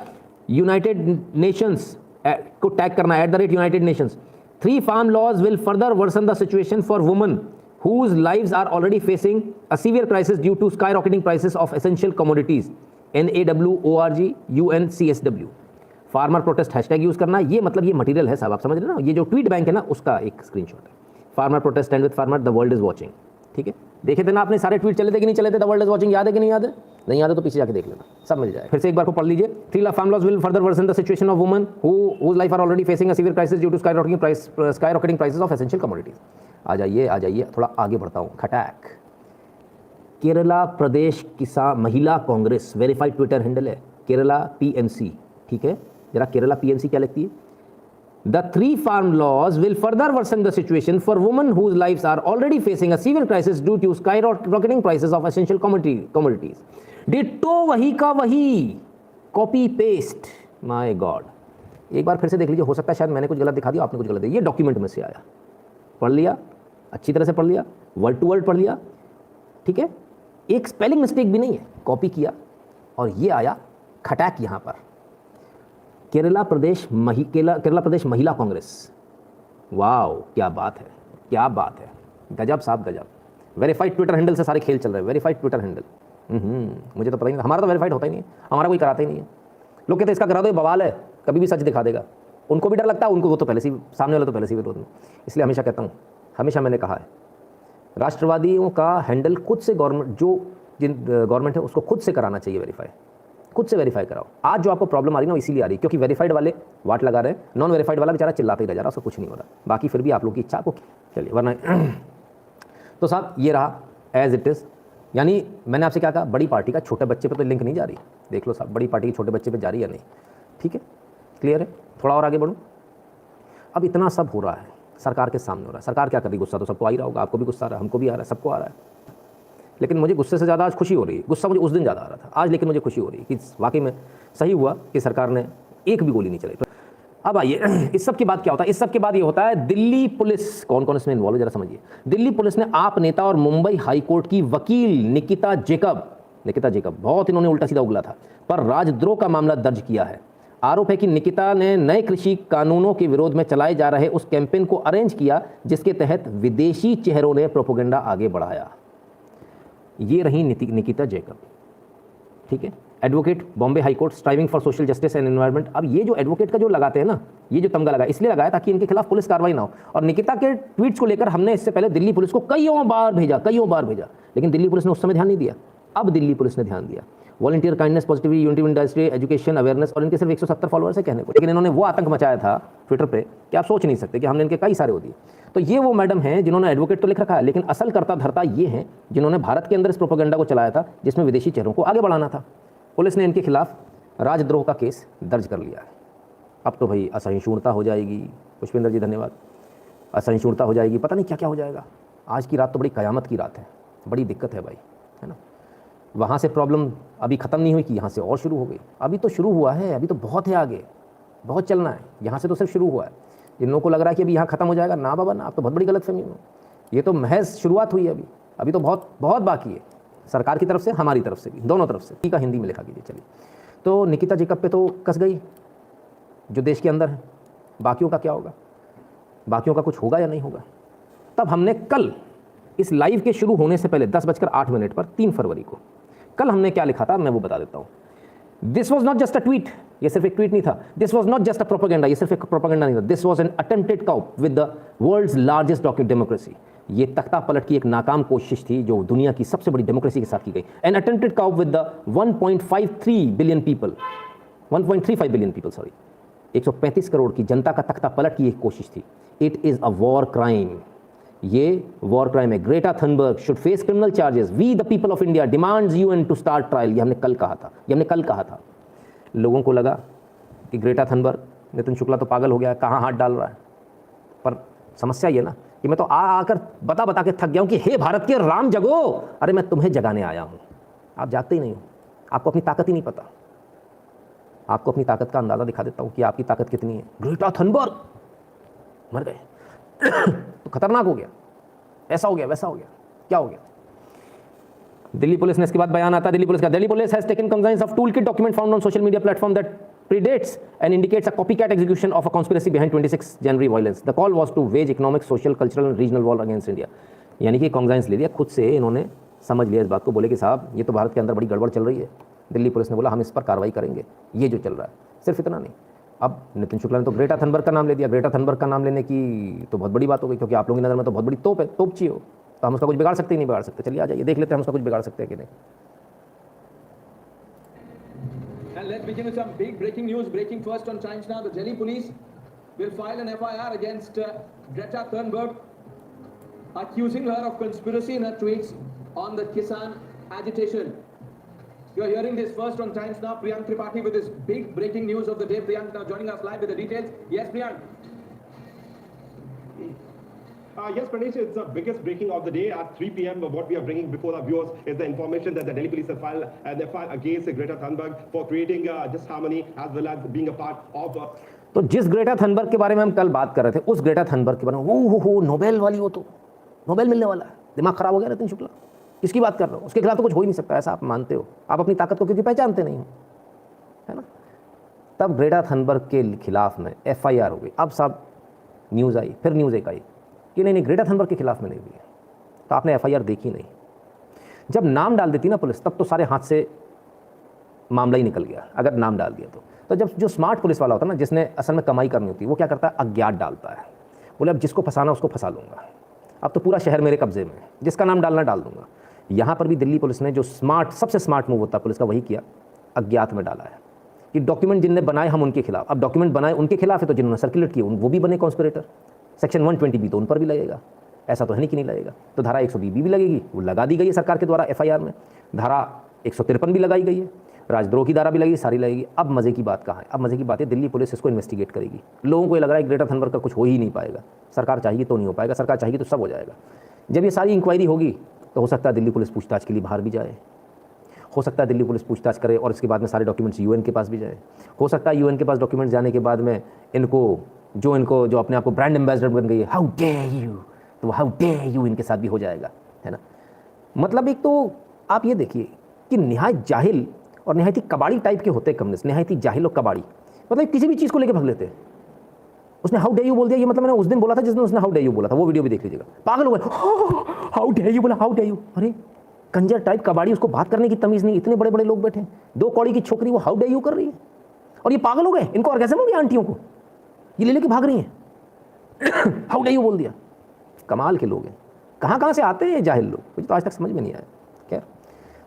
S1: यूनाइटेड नेशंस को टैग करना है @United Nations। 3 farm laws will further worsen the situation for women whose lives are already facing a severe crisis due to skyrocketing prices of essential commodities। NAWORG UNCSW। Farmer protest hashtag use करना, ये मतलब ये material है साहब, आप समझ रहे ना। ये जो ट्वीट बैंक है ना, उसका एक स्क्रीनशॉट है। Farmer protest and with farmer, the world is watching. ठीक है, देखे थे ना आपने सारे ट्वीट चले थे कि नहीं चले थे, द वर्ल्ड इज वाचिंग, याद है कि नहीं याद है? नहीं याद है तो पीछे जाके देख लेना, सब मिल जाए। फिर से एक बार को पढ़ लीजिए। 3 lakh farm loss will further worsen the situation of women whose life are already facing a severe crisis due to skyrocketing prices of essential commodities. आ जाइए, थोड़ा आगे बढ़ता हूँ। खटैक, केरला प्रदेश किसान महिला कांग्रेस, वेरीफाइड ट्विटर हैंडल है केरला PMC, ठीक है। जरा केरला PMC क्या लिखती है? The 3 farm laws will further worsen the situation for women whose lives are already facing a severe crisis due to skyrocketing prices of essential commodities. Ditto वही का वही, कॉपी पेस्ट, माय गॉड। एक बार फिर से देख लीजिए, हो सकता है शायद मैंने कुछ गलत दिखा दिया, आपने कुछ गलत दिया। ये डॉक्यूमेंट में से आया, पढ़ लिया, अच्छी तरह से पढ़ लिया, वर्ड टू वर्ड पढ़ लिया, ठीक है, एक स्पेलिंग मिस्टेक भी नहीं है, कॉपी किया और ये आया खटैक यहाँ पर। केरला प्रदेश महिला कांग्रेस, वाओ क्या बात है, क्या बात है, गजब साहब गजब। वेरीफाइड ट्विटर हैंडल से सारे खेल चल रहे हैं, वेरीफाइड ट्विटर हैंडल। मुझे तो पता ही नहीं, हमारा तो वेरीफाइड होता ही नहीं है, हमारा कोई कराता ही नहीं है। लोग कहते इसका करा दो, बवाल है, कभी भी सच दिखा देगा। उनको भी डर लगता है, उनको वो तो पहले से सामने वाला तो पहले से विरोध में। इसलिए हमेशा कहता हूँ, हमेशा मैंने कहा है, राष्ट्रवादियों का हैंडल खुद से गवर्नमेंट, जो जिन गवर्नमेंट है उसको खुद से कराना चाहिए वेरीफाई, खुद से वेरीफाई कराओ। आज जो आपको प्रॉब्लम आ रही है ना, इसीलिए आ रही है क्योंकि वेरीफाइड वाले वाट लगा रहे हैं, नॉन वेरीफाइड वाला बेचारा चिल्लाते ही रह जा रहा, उसको कुछ नहीं हो रहा। बाकी फिर भी आप लोगों की इच्छा को चलिए, वरना तो साहब ये रहा एज इट इज़। यानी मैंने आपसे क्या कहा, बड़ी पार्टी का छोटे बच्चे पे तो लिंक नहीं जा रही, देख लो साहब, बड़ी पार्टी की छोटे बच्चे पे जा रही है नहीं, ठीक है, क्लियर है। थोड़ा और आगे बढ़ूँ। अब इतना सब हो रहा है, सरकार के सामने हो रहा है, सरकार क्या कर रही है? गुस्सा तो सबको आ ही रहा होगा, आपको भी गुस्सा आ रहा है, हमको भी आ रहा है, सबको आ रहा है। लेकिन मुझे गुस्से से ज़्यादा आज खुशी हो रही है। गुस्सा मुझे उस दिन ज़्यादा आ रहा था, आज लेकिन मुझे खुशी हो रही है कि वाकई में सही हुआ कि सरकार ने एक भी गोली नहीं चलाई। अब आइए, इस सब के बाद क्या होता है? इस सब के बाद ये होता है, दिल्ली पुलिस, कौन कौन इसमें इन्वॉल्व है जरा समझिए। दिल्ली पुलिस ने आप नेता और मुंबई हाईकोर्ट की वकील निकिता जेकब, बहुत इन्होंने उल्टा सीधा उगला था, पर राजद्रोह का मामला दर्ज किया है। आरोप है कि निकिता ने नए कृषि कानूनों के विरोध में चलाए जा रहे उस कैंपेन को अरेंज किया जिसके तहत विदेशी चेहरों ने प्रोपेगेंडा आगे बढ़ाया। ये रही निकिता जेकब, ठीक है, advocate, Bombay high court, striving for social justice and environment. अब ये जो एडवोकेट का जो लगाते हैं ना, ये जो तमगा लगा, इसलिए लगाया ताकि इनके खिलाफ पुलिस कार्रवाई ना हो। और निकिता के ट्वीट्स को लेकर हमने इससे पहले दिल्ली पुलिस को कईयों बार भेजा, लेकिन दिल्ली पुलिस ने उस समय ध्यान नहीं दिया। अब दिल्ली पुलिस ने ध्यान दिया। Volunteer kindness, positivity, unity industry, education, awareness, और इनके सिर्फ 170 फॉलोअर्स है कहने को, लेकिन इन्होंने वो आतंक मचाया था ट्विटर पे कि आप सोच नहीं सकते कि हमने इनके कई सारे हो दिए। तो ये वो मैडम हैं जिन्होंने एडवोकेट तो लिख रखा है, लेकिन असल करता धरता ये हैं जिन्होंने भारत के अंदर इस प्रोपेगेंडा को चलाया था जिसमें विदेशी चेहरों को आगे बढ़ाना था। पुलिस ने इनके खिलाफ राजद्रोह का केस दर्ज कर लिया है। अब तो भाई असहिष्णुता हो जाएगी, पुष्पेंद्र जी धन्यवाद, असहिष्णुता हो जाएगी, पता नहीं क्या क्या हो जाएगा। आज की रात तो बड़ी कयामत की रात है, बड़ी दिक्कत है भाई, है ना। वहाँ से प्रॉब्लम अभी ख़त्म नहीं हुई कि यहाँ से और शुरू हो गई। अभी तो शुरू हुआ है, अभी तो बहुत है आगे, बहुत चलना है। यहाँ से तो सिर्फ शुरू हुआ है। जिन लोगों को लग रहा है कि अभी यहाँ ख़त्म हो जाएगा, ना बाबा ना, आप तो बहुत बड़ी गलतफहमी में, ये तो महज शुरुआत हुई है। अभी तो बहुत बहुत बाकी है, सरकार की तरफ से, हमारी तरफ से भी, दोनों तरफ से। ठीक है, हिंदी में लिखा कीजिए। चलिए, तो निकिता जेकब पे तो कस गई जो देश के अंदर है। बाकियों का क्या होगा? बाकियों का कुछ होगा या नहीं होगा? तब हमने कल इस लाइव के शुरू होने से पहले 10:08 पर 3 फरवरी को कल हमने क्या लिखा था, मैं वो बता देता हूँ। This was not just a tweet, ये सिर्फ एक ट्वीट नहीं था। This was not just a propaganda, ये सिर्फ एक प्रोपेगेंडा नहीं था। This was an attempted coup with the world's largest document democracy. ये तख्ता पलट की एक नाकाम कोशिश थी जो दुनिया की सबसे बड़ी डेमोक्रेसी के साथ की गई। An attempted coup with the 1.53 billion people, 1.35 billion people, sorry, 135 crore की जनता का तख्ता पलट की एक कोशिश थी। It is a war crime, ये वॉर क्राइम है। Greta Thunberg should face criminal charges. We the people of India demands UN to start trial. ये हमने कल कहा था। लोगों को लगा कि ग्रेटा थनबर्ग, नितिन शुक्ला तो पागल हो गया है, कहाँ हाथ डाल रहा है। पर समस्या ये ना कि मैं तो आकर बता के थक गया हूँ कि हे भारत के राम जगो। अरे मैं तुम्हें जगाने आया हूँ, आप जागते ही नहीं हो। आपको अपनी ताकत ही नहीं पता। आपको अपनी ताकत का अंदाज़ा दिखा देता हूँ कि आपकी ताकत कितनी है। ग्रेटा थनबर्ग मर गए तो खतरनाक हो गया, ऐसा हो गया, वैसा हो गया, क्या हो गया। दिल्ली पुलिस ने इसके बाद बयान आता है दिल्ली पुलिस का। Delhi police has taken cognizance of toolkit document found on social media platform that predates and indicates a copycat execution of a conspiracy behind 26 January violence. The call was to wage economic, social, cultural and regional war against India. यानी कि cognizance ले लिया, खुद से इन्होंने समझ लिया इस बात को, बोले कि साहब ये तो भारत के अंदर बड़ी गड़बड़ चल रही है। दिल्ली पुलिस ने बोला हम इस पर कार्रवाई करेंगे, ये जो चल रहा है। सिर्फ इतना नहीं, अब नितिन शुक्ला ने तो ग्रेटा थनबर्ग का नाम ले दिया। ग्रेटा थनबर्ग का नाम लेने की तो बहुत बड़ी बात हो गई, क्योंकि आप लोगों की नज़र में तो बहुत बड़ी तोप है, तोपची हो, तो हम उसका कुछ बिगाड़ सकते ही नहीं बिगाड़ सकते। चलिए आ जाइए, देख लेते हैं हम उसका कुछ बिगाड़ सकते हैं कि नहीं।
S2: And let's begin with some big breaking news. Breaking first on Times Now. The Delhi police will file an FIR against Greta Thunberg, accusing her of conspiracy in her tweets on the Kisan agitation. You are hearing this first on Times Now. Priyank Tripathi with this big breaking news of the day. Priyank now joining us live with the details. Yes, Priyank.
S3: Yes, Pranesh, it's the biggest breaking of the day at 3 p.m. What we are bringing before our viewers is the information that the Delhi police have filed an FIR against Greta Thunberg for creating disharmony as well as being a part of.
S1: तो जिस Greta Thunberg के बारे में हम कल बात कर रहे थे, उस ग्रेटा थनबर्ग के बारे में, वो नोबेल वाली, वो तो नोबेल मिलने वाला है, दिमाग खराब हो गया रतन शुक्ला, किसकी बात कर रहे हो? उसके खिलाफ तो कुछ हो ही नहीं सकता, ऐसा आप मानते हो? आप अपनी ताकत को क्योंकि पहचानते नहीं हो, है ना? तब ग्रेटा थनबर्ग के खिलाफ में FIR हो गई। अब साहब न्यूज़ आई, फिर न्यूज़ एक आई कि नहीं ग्रेटा थनबर्ग के खिलाफ में नहीं हुई है, तो आपने FIR देखी नहीं। जब नाम डाल देती ना पुलिस, तब तो सारे हाथ से मामला ही निकल गया, अगर नाम डाल दिया तो जब जो स्मार्ट पुलिस वाला होता है ना, जिसने असल में कमाई करनी होती है, वो क्या करता है? अज्ञात डालता है, बोले अब जिसको फंसाना उसको फंसा लूँगा, अब तो पूरा शहर मेरे कब्जे में है, जिसका नाम डालना डाल दूंगा। यहाँ पर भी दिल्ली पुलिस ने जो सबसे स्मार्ट मूव होता है पुलिस का, वही किया, अज्ञात में डाला है कि डॉक्यूमेंट जिनने बनाए हम उनके खिलाफ। अब डॉक्यूमेंट बनाए उनके खिलाफ है, तो जिन्होंने सर्कुलेट किए वो भी बने कॉन्स्पिरेटर। सेक्शन 120B तो उन पर भी लगेगा, ऐसा तो है नहीं कि नहीं लगेगा। तो धारा 120B भी लगेगी, वो लगा दी गई है सरकार के द्वारा FIR में। धारा 153 भी लगाई गई है, राजद्रोह की धारा भी लगेगी, सारी लगेगी। अब मज़े की बात कहाँ है? अब मज़े की बात है दिल्ली पुलिस इसको इन्वेस्टिगेट करेगी। लोगों को ये लग रहा है ग्रेटा थनबर्ग का कुछ हो ही नहीं पाएगा, सरकार चाहिए तो नहीं हो पाएगा, सरकार चाहिए तो सब हो जाएगा। जब ये सारी इंक्वायरी होगी तो हो सकता है दिल्ली पुलिस पूछताछ के लिए बाहर भी जाए, हो सकता है दिल्ली पुलिस पूछताछ करे और इसके बाद में सारे डॉक्यूमेंट्स UN के पास भी जाए, हो सकता है UN के पास डॉक्यूमेंट्स जाने के बाद में इनको जो अपने आप को ब्रांड एम्बेसडर बन गई है, हाउ डेयर यू, तो हाउ डेयर यू इनके साथ भी हो जाएगा, है ना? मतलब एक तो आप ये देखिए कि निहायत जाहिल और निहायती कबाड़ी टाइप के होते हैं कम्युनिस्ट, निहायती जाहिल और कबाड़ी, मतलब किसी भी चीज़ को लेकर भग लेते हैं। उसने हाउ डे यू बोल दिया, ये मतलब मैंने उस दिन बोला था जिस दिन उसने हाउ डे यू बोला था, वो वीडियो भी देख लीजिएगा। पागल हो गए, हाउ डे यू बोला, हाउ डे यू, अरे कंजर टाइप कबाड़ी, उसको बात करने की तमीज़ नहीं। इतने बड़े बड़े लोग बैठे हैं, 2 कौड़ी की छोकरी वो हाउ डे यू कर रही है, और ये पागल हो गए, इनको ऑर्गेज़म हो गया आंटियों को, ये ले लेके भाग रही हैं। हाउ डे यू बोल दिया, कमाल के लोग हैं। कहाँ से आते हैं जाहिल लोग, मुझे तो आज तक समझ में नहीं आया। खैर,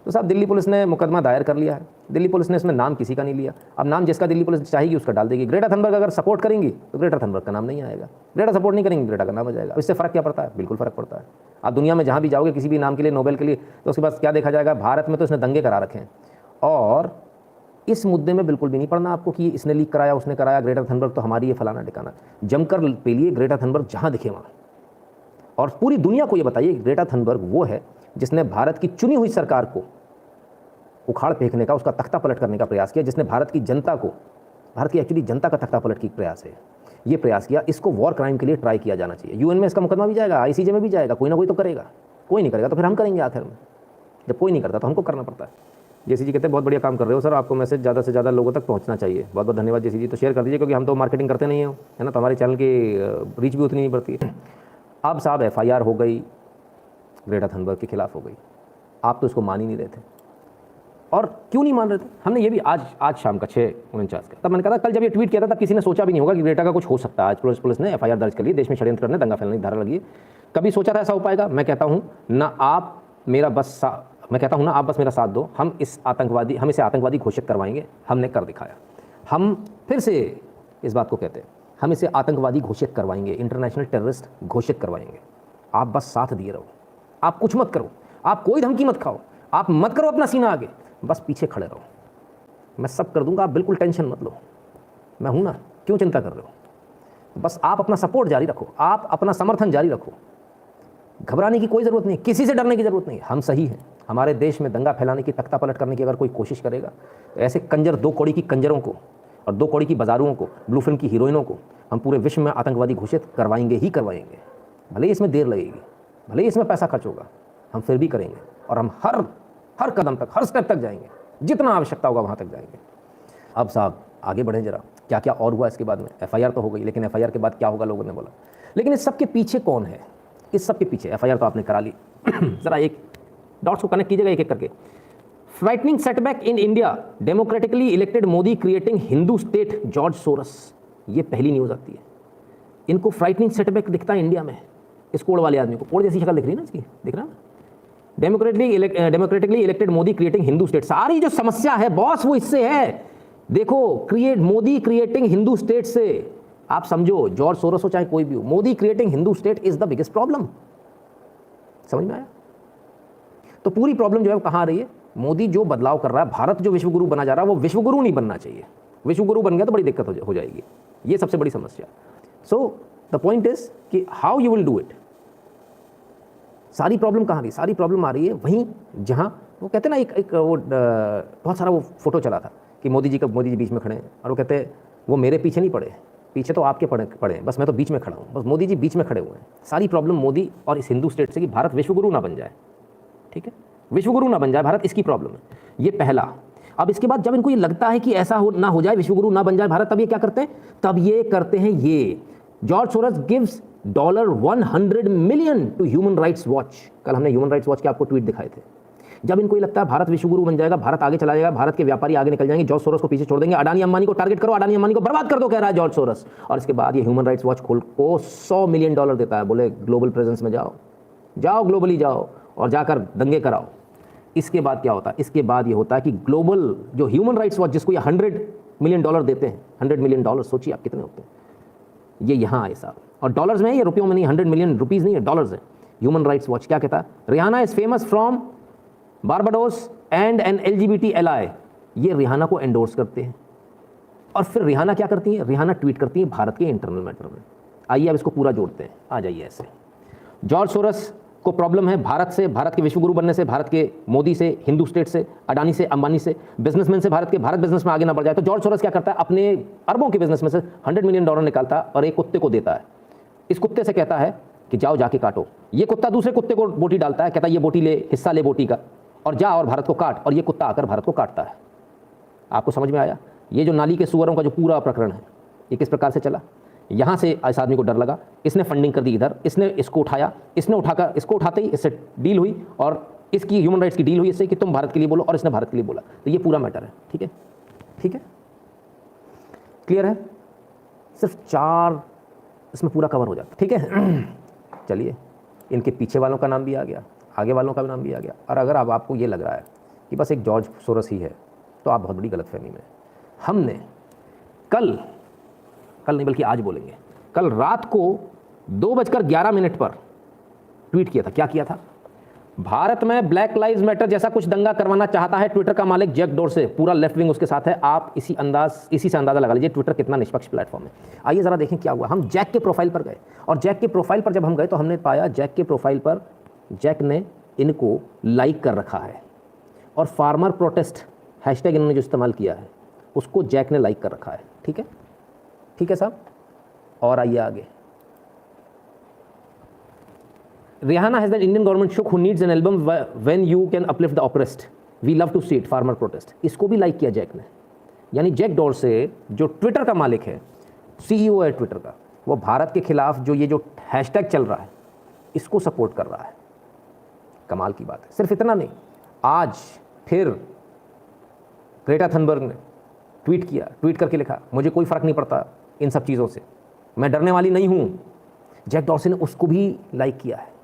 S1: तो साहब दिल्ली पुलिस ने मुकदमा दायर कर लिया है। दिल्ली पुलिस ने इसमें नाम किसी का नहीं लिया। अब नाम जिसका दिल्ली पुलिस चाहेगी उसका डाल देगी। ग्रेटा थनबर्ग अगर सपोर्ट करेंगी तो ग्रेटा थनबर्ग का नाम नहीं आएगा, ग्रेटा सपोर्ट नहीं करेंगी ग्रेटा का नाम आ जाएगा। इससे फ़र्क क्या पड़ता है? बिल्कुल फ़र्क पड़ता है। आप दुनिया में जहाँ भी जाओगे किसी भी नाम के लिए, नोबेल के लिए, तो उसके बाद क्या देखा जाएगा? भारत में तो इसने दंगे करा रखे हैं, और इस मुद्दे में बिल्कुल भी नहीं पढ़ना आपको कि इसने लीक कराया, उसने कराया, ग्रेटा थनबर्ग तो हमारी ये फलाना ठिकाना। जमकर पेलिए ग्रेटा थनबर्ग जहाँ दिखे वहाँ, और पूरी दुनिया को ये बताइए ग्रेटा थनबर्ग वो है जिसने भारत की चुनी हुई सरकार को उखाड़ फेंकने का, उसका तख्ता पलट करने का प्रयास किया, जिसने भारत की जनता को, भारत की एक्चुअली जनता का तख्ता पलट की प्रयास है, ये प्रयास किया। इसको वॉर क्राइम के लिए ट्राई किया जाना चाहिए। UN में इसका मुकदमा भी जाएगा, ICJ में भी जाएगा, कोई ना कोई तो करेगा। कोई नहीं करेगा तो फिर हम करेंगे आखिर में। जब कोई नहीं करता तो हमको करना पड़ता है। जेसी जी कहते हैं बहुत बढ़िया काम कर रहे हो सर, आपको मैसेज ज़्यादा से ज़्यादा लोगों तक पहुँचना चाहिए। बहुत बहुत धन्यवाद जेसी जी। तो शेयर कर दीजिए, क्योंकि हम तो मार्केटिंग करते नहीं हो, है ना, तो हमारे चैनल की रीच भी उतनी नहीं बढ़ती है। अब साहब FIR हो गई, ग्रेटा थनबर्ग के खिलाफ हो गई। आप तो इसको मान ही नहीं रहे थे, और क्यों नहीं मान रहे थे? हमने ये भी आज शाम का 6:49 का, तब मैंने कहा था, कल जब ये ट्वीट किया था तब किसी ने सोचा भी नहीं होगा कि ग्रेटा का कुछ हो सकता है। आज पुलिस ने FIR दर्ज कर ली, देश में षड्यंत्र करने, दंगा फैलाने की धारा लगी है। कभी सोचा था ऐसा हो पाएगा? मैं कहता हूँ ना आप बस मेरा साथ दो, हम इसे आतंकवादी घोषित करवाएंगे। हमने कर दिखाया। हम फिर से इस बात को कहते हैं, हम इसे आतंकवादी घोषित करवाएंगे, इंटरनेशनल टेररिस्ट घोषित करवाएंगे। आप बस साथ दिए रहो, आप कुछ मत करो, आप कोई धमकी मत खाओ, आप मत करो अपना सीना आगे, बस पीछे खड़े रहो, मैं सब कर दूंगा, आप बिल्कुल टेंशन मत लो, मैं हूं ना, क्यों चिंता कर रहे हो? बस आप अपना सपोर्ट जारी रखो, आप अपना समर्थन जारी रखो। घबराने की कोई ज़रूरत नहीं, किसी से डरने की ज़रूरत नहीं। हम सही हैं। हमारे देश में दंगा फैलाने की, तख्ता पलट करने की अगर कोई कोशिश करेगा तो ऐसे कंजर 2 कौड़ी की कंजरों को और 2 कौड़ी की बाजारुओं को, ब्लू फिल्म की हीरोइनों को हम पूरे विश्व में आतंकवादी घोषित करवाएंगे ही करवाएंगे। भले ही इसमें देर लगेगी, भले ही इसमें पैसा खर्च होगा, हम फिर भी करेंगे, और हम हर कदम तक, हर स्टेप तक जाएंगे, जितना आवश्यकता होगा वहाँ तक जाएंगे। अब साहब आगे बढ़ें जरा, क्या क्या और हुआ इसके बाद में? FIR तो हो गई, लेकिन FIR के बाद क्या होगा लोगों ने बोला। लेकिन इस सब के पीछे कौन है? इस सब के पीछे, FIR तो आपने करा ली, जरा एक डॉट्स को कनेक्ट कीजिएगा एक एक करके। Frightening setback in India, democratically elected Modi creating Hindu state, George Soros. ये पहली न्यूज़ आती है। इनको फ्राइटनिंग सेटबैक दिखता है इंडिया में, इस कोड़ वाले आदमी को, कोड़ जैसी शक्ल दिख रही है ना इसकी, दिख रहा है? Democratically elected Modi creating Hindu state. सारी जो समस्या है बॉस वो इससे है। देखो, मोदी क्रिएटिंग हिंदू स्टेट से, आप समझो, जॉर्ज सोरोस हो चाहे कोई भी हो, Modi creating Hindu state is the biggest problem. समझ में आया? तो पूरी प्रॉब्लम जो है वो कहाँ आ रही है? मोदी जो बदलाव कर रहा है, भारत जो विश्वगुरु बना जा रहा है, वो विश्वगुरु नहीं बनना चाहिए। विश्वगुरु बन गया तो बड़ी दिक्कत हो जाएगी। ये सबसे बड़ी समस्या। सो द पॉइंट इज कि how you will do it. सारी प्रॉब्लम कहाँ आ रही? सारी प्रॉब्लम आ रही है वहीं जहाँ वो कहते हैं ना, एक वो बहुत सारा वो फोटो चला था कि मोदी जी बीच में खड़े हैं और वो कहते हैं वो मेरे पीछे नहीं पड़े, पीछे तो आपके पड़े हैं, बस मैं तो बीच में खड़ा हूँ, बस मोदी जी बीच में खड़े हुए हैं। सारी प्रॉब्लम मोदी और इस हिंदू स्टेट से कि भारत विश्वगुरु ना बन जाए। ठीक है, विश्वगुरु ना बन जाए भारत, इसकी प्रॉब्लम है। ये पहला। अब इसके बाद जब इनको ये लगता है कि ऐसा ना हो जाए, विश्वगुरु ना बन जाए भारत, तब ये क्या करते हैं? तब ये करते हैं ये, George Soros gives $100 million to human rights watch. कल हमने ह्यूमन राइट्स वॉच के आपको ट्वीट दिखाए थे। जब इनको ये लगता है भारत विश्वगुरु बन जाएगा, भारत आगे चला जाएगा, भारत के व्यापारी आगे निकल जाएंगे, जॉर्ज सोरोस को पीछे छोड़ देंगे, अडानी अंबानी को टारगेट करो, अडानी अंबानी को बर्बाद कर दो, कह रहा है जॉर्ज सोरोस। और इसके बाद ये ह्यूमन राइट्स वॉच खोल को $100 मिलियन देता है, बोले ग्लोबल प्रेजेंस में जाओ ग्लोबली जाओ और जाकर दंगे कराओ। इसके बाद क्या होता है? इसके बाद ये होता है कि ग्लोबल जो ह्यूमन राइट्स वॉच, जिसको ये $100 मिलियन देते हैं, $100 मिलियन, सोचिए आप कितने होते हैं, ये यहाँ आए साहब। और डॉलर्स में है, ये रुपयों में नहीं, 100 मिलियन रुपीज़ नहीं है, डॉलर्स है। ह्यूमन राइट्स वॉच क्या कहता है? Rihanna is famous from Barbados and an LGBT ally। ये रिहाना को एंडोर्स करते हैं। और फिर रिहाना क्या करती है? रिहाना ट्वीट करती है भारत के इंटरनल मैटर में। आइए अब इसको पूरा जोड़ते हैं, आ जाइए ऐसे। जॉर्ज सोरोस को प्रॉब्लम है भारत से, भारत के विश्वगुरु बनने से, भारत के मोदी से, हिंदू स्टेट से, अडानी से, अंबानी से, बिजनेसमैन से, भारत बिजनेस में आगे ना बढ़ जाए। तो जॉर्ज सोरोस क्या करता है? अपने अरबों के बिजनेस में से $100 मिलियन निकालता है और एक कुत्ते को देता है। इस कुत्ते से कहता है कि जाओ जाके काटो। ये कुत्ता दूसरे कुत्ते को बोटी डालता है, कहता है ये बोटी ले, हिस्सा ले बोटी का, और जा और भारत को काट। और ये कुत्ता आकर भारत को काटता है। आपको समझ में आया? ये जो नाली के सुअरों का जो पूरा प्रकरण है, ये किस प्रकार से चला? यहाँ से इस आदमी को डर लगा, इसने फंडिंग कर दी इधर, इसने इसको उठाया, इसने उठाकर इसको उठाते ही इससे डील हुई और इसकी ह्यूमन राइट्स की डील हुई इससे कि तुम भारत के लिए बोलो, और इसने भारत के लिए बोला। तो ये पूरा मैटर है। ठीक है, ठीक है, क्लियर है? सिर्फ 4 इसमें पूरा कवर हो जाता। ठीक है, चलिए, इनके पीछे वालों का नाम भी आ गया, आगे वालों का भी नाम भी आ गया। और अगर अब आपको ये लग रहा है कि बस एक जॉर्ज सोरोस ही है, तो आप बहुत बड़ी गलतफहमी में। हमने कल नहीं बल्कि आज बोलेंगे, कल रात को 2:11 पर ट्वीट किया था। क्या किया था? भारत में ब्लैक लाइव्स मैटर जैसा कुछ दंगा करवाना चाहता है ट्विटर का मालिक जैक डोर्से, पूरा लेफ्ट विंग उसके साथ है। आप इसी से अंदाजा लगा लीजिए ट्विटर कितना निष्पक्ष प्लेटफॉर्म है। आइए जरा देखें क्या हुआ। हम जैक के प्रोफाइल पर गए और जैक के प्रोफाइल पर जब हम गए तो हमने पाया जैक के प्रोफाइल पर जैक ने इनको लाइक कर रखा है और फार्मर प्रोटेस्ट हैशटैग इन्होंने जो इस्तेमाल किया है उसको जैक ने लाइक कर रखा है। ठीक है, ठीक है साहब। और आइए आगे। Rihanna has that Indian government shook who needs an album when you can uplift the oppressed. We love to see it. Farmer protest. इसको भी लाइक किया जैक ने। यानी जैक डोर्से जो ट्विटर का मालिक है, CEO है ट्विटर का, वो भारत के खिलाफ जो ये जो हैशटैग चल रहा है इसको सपोर्ट कर रहा है। कमाल की बात है। सिर्फ इतना नहीं, आज फिर ग्रेटा थनबर्ग ने ट्वीट करके लिखा, मुझे कोई फर्क नहीं पड़ता इन सब चीज़ों से, मैं डरने वाली नहीं हूँ। जैक डोर्से ने उसको भी लाइक किया है।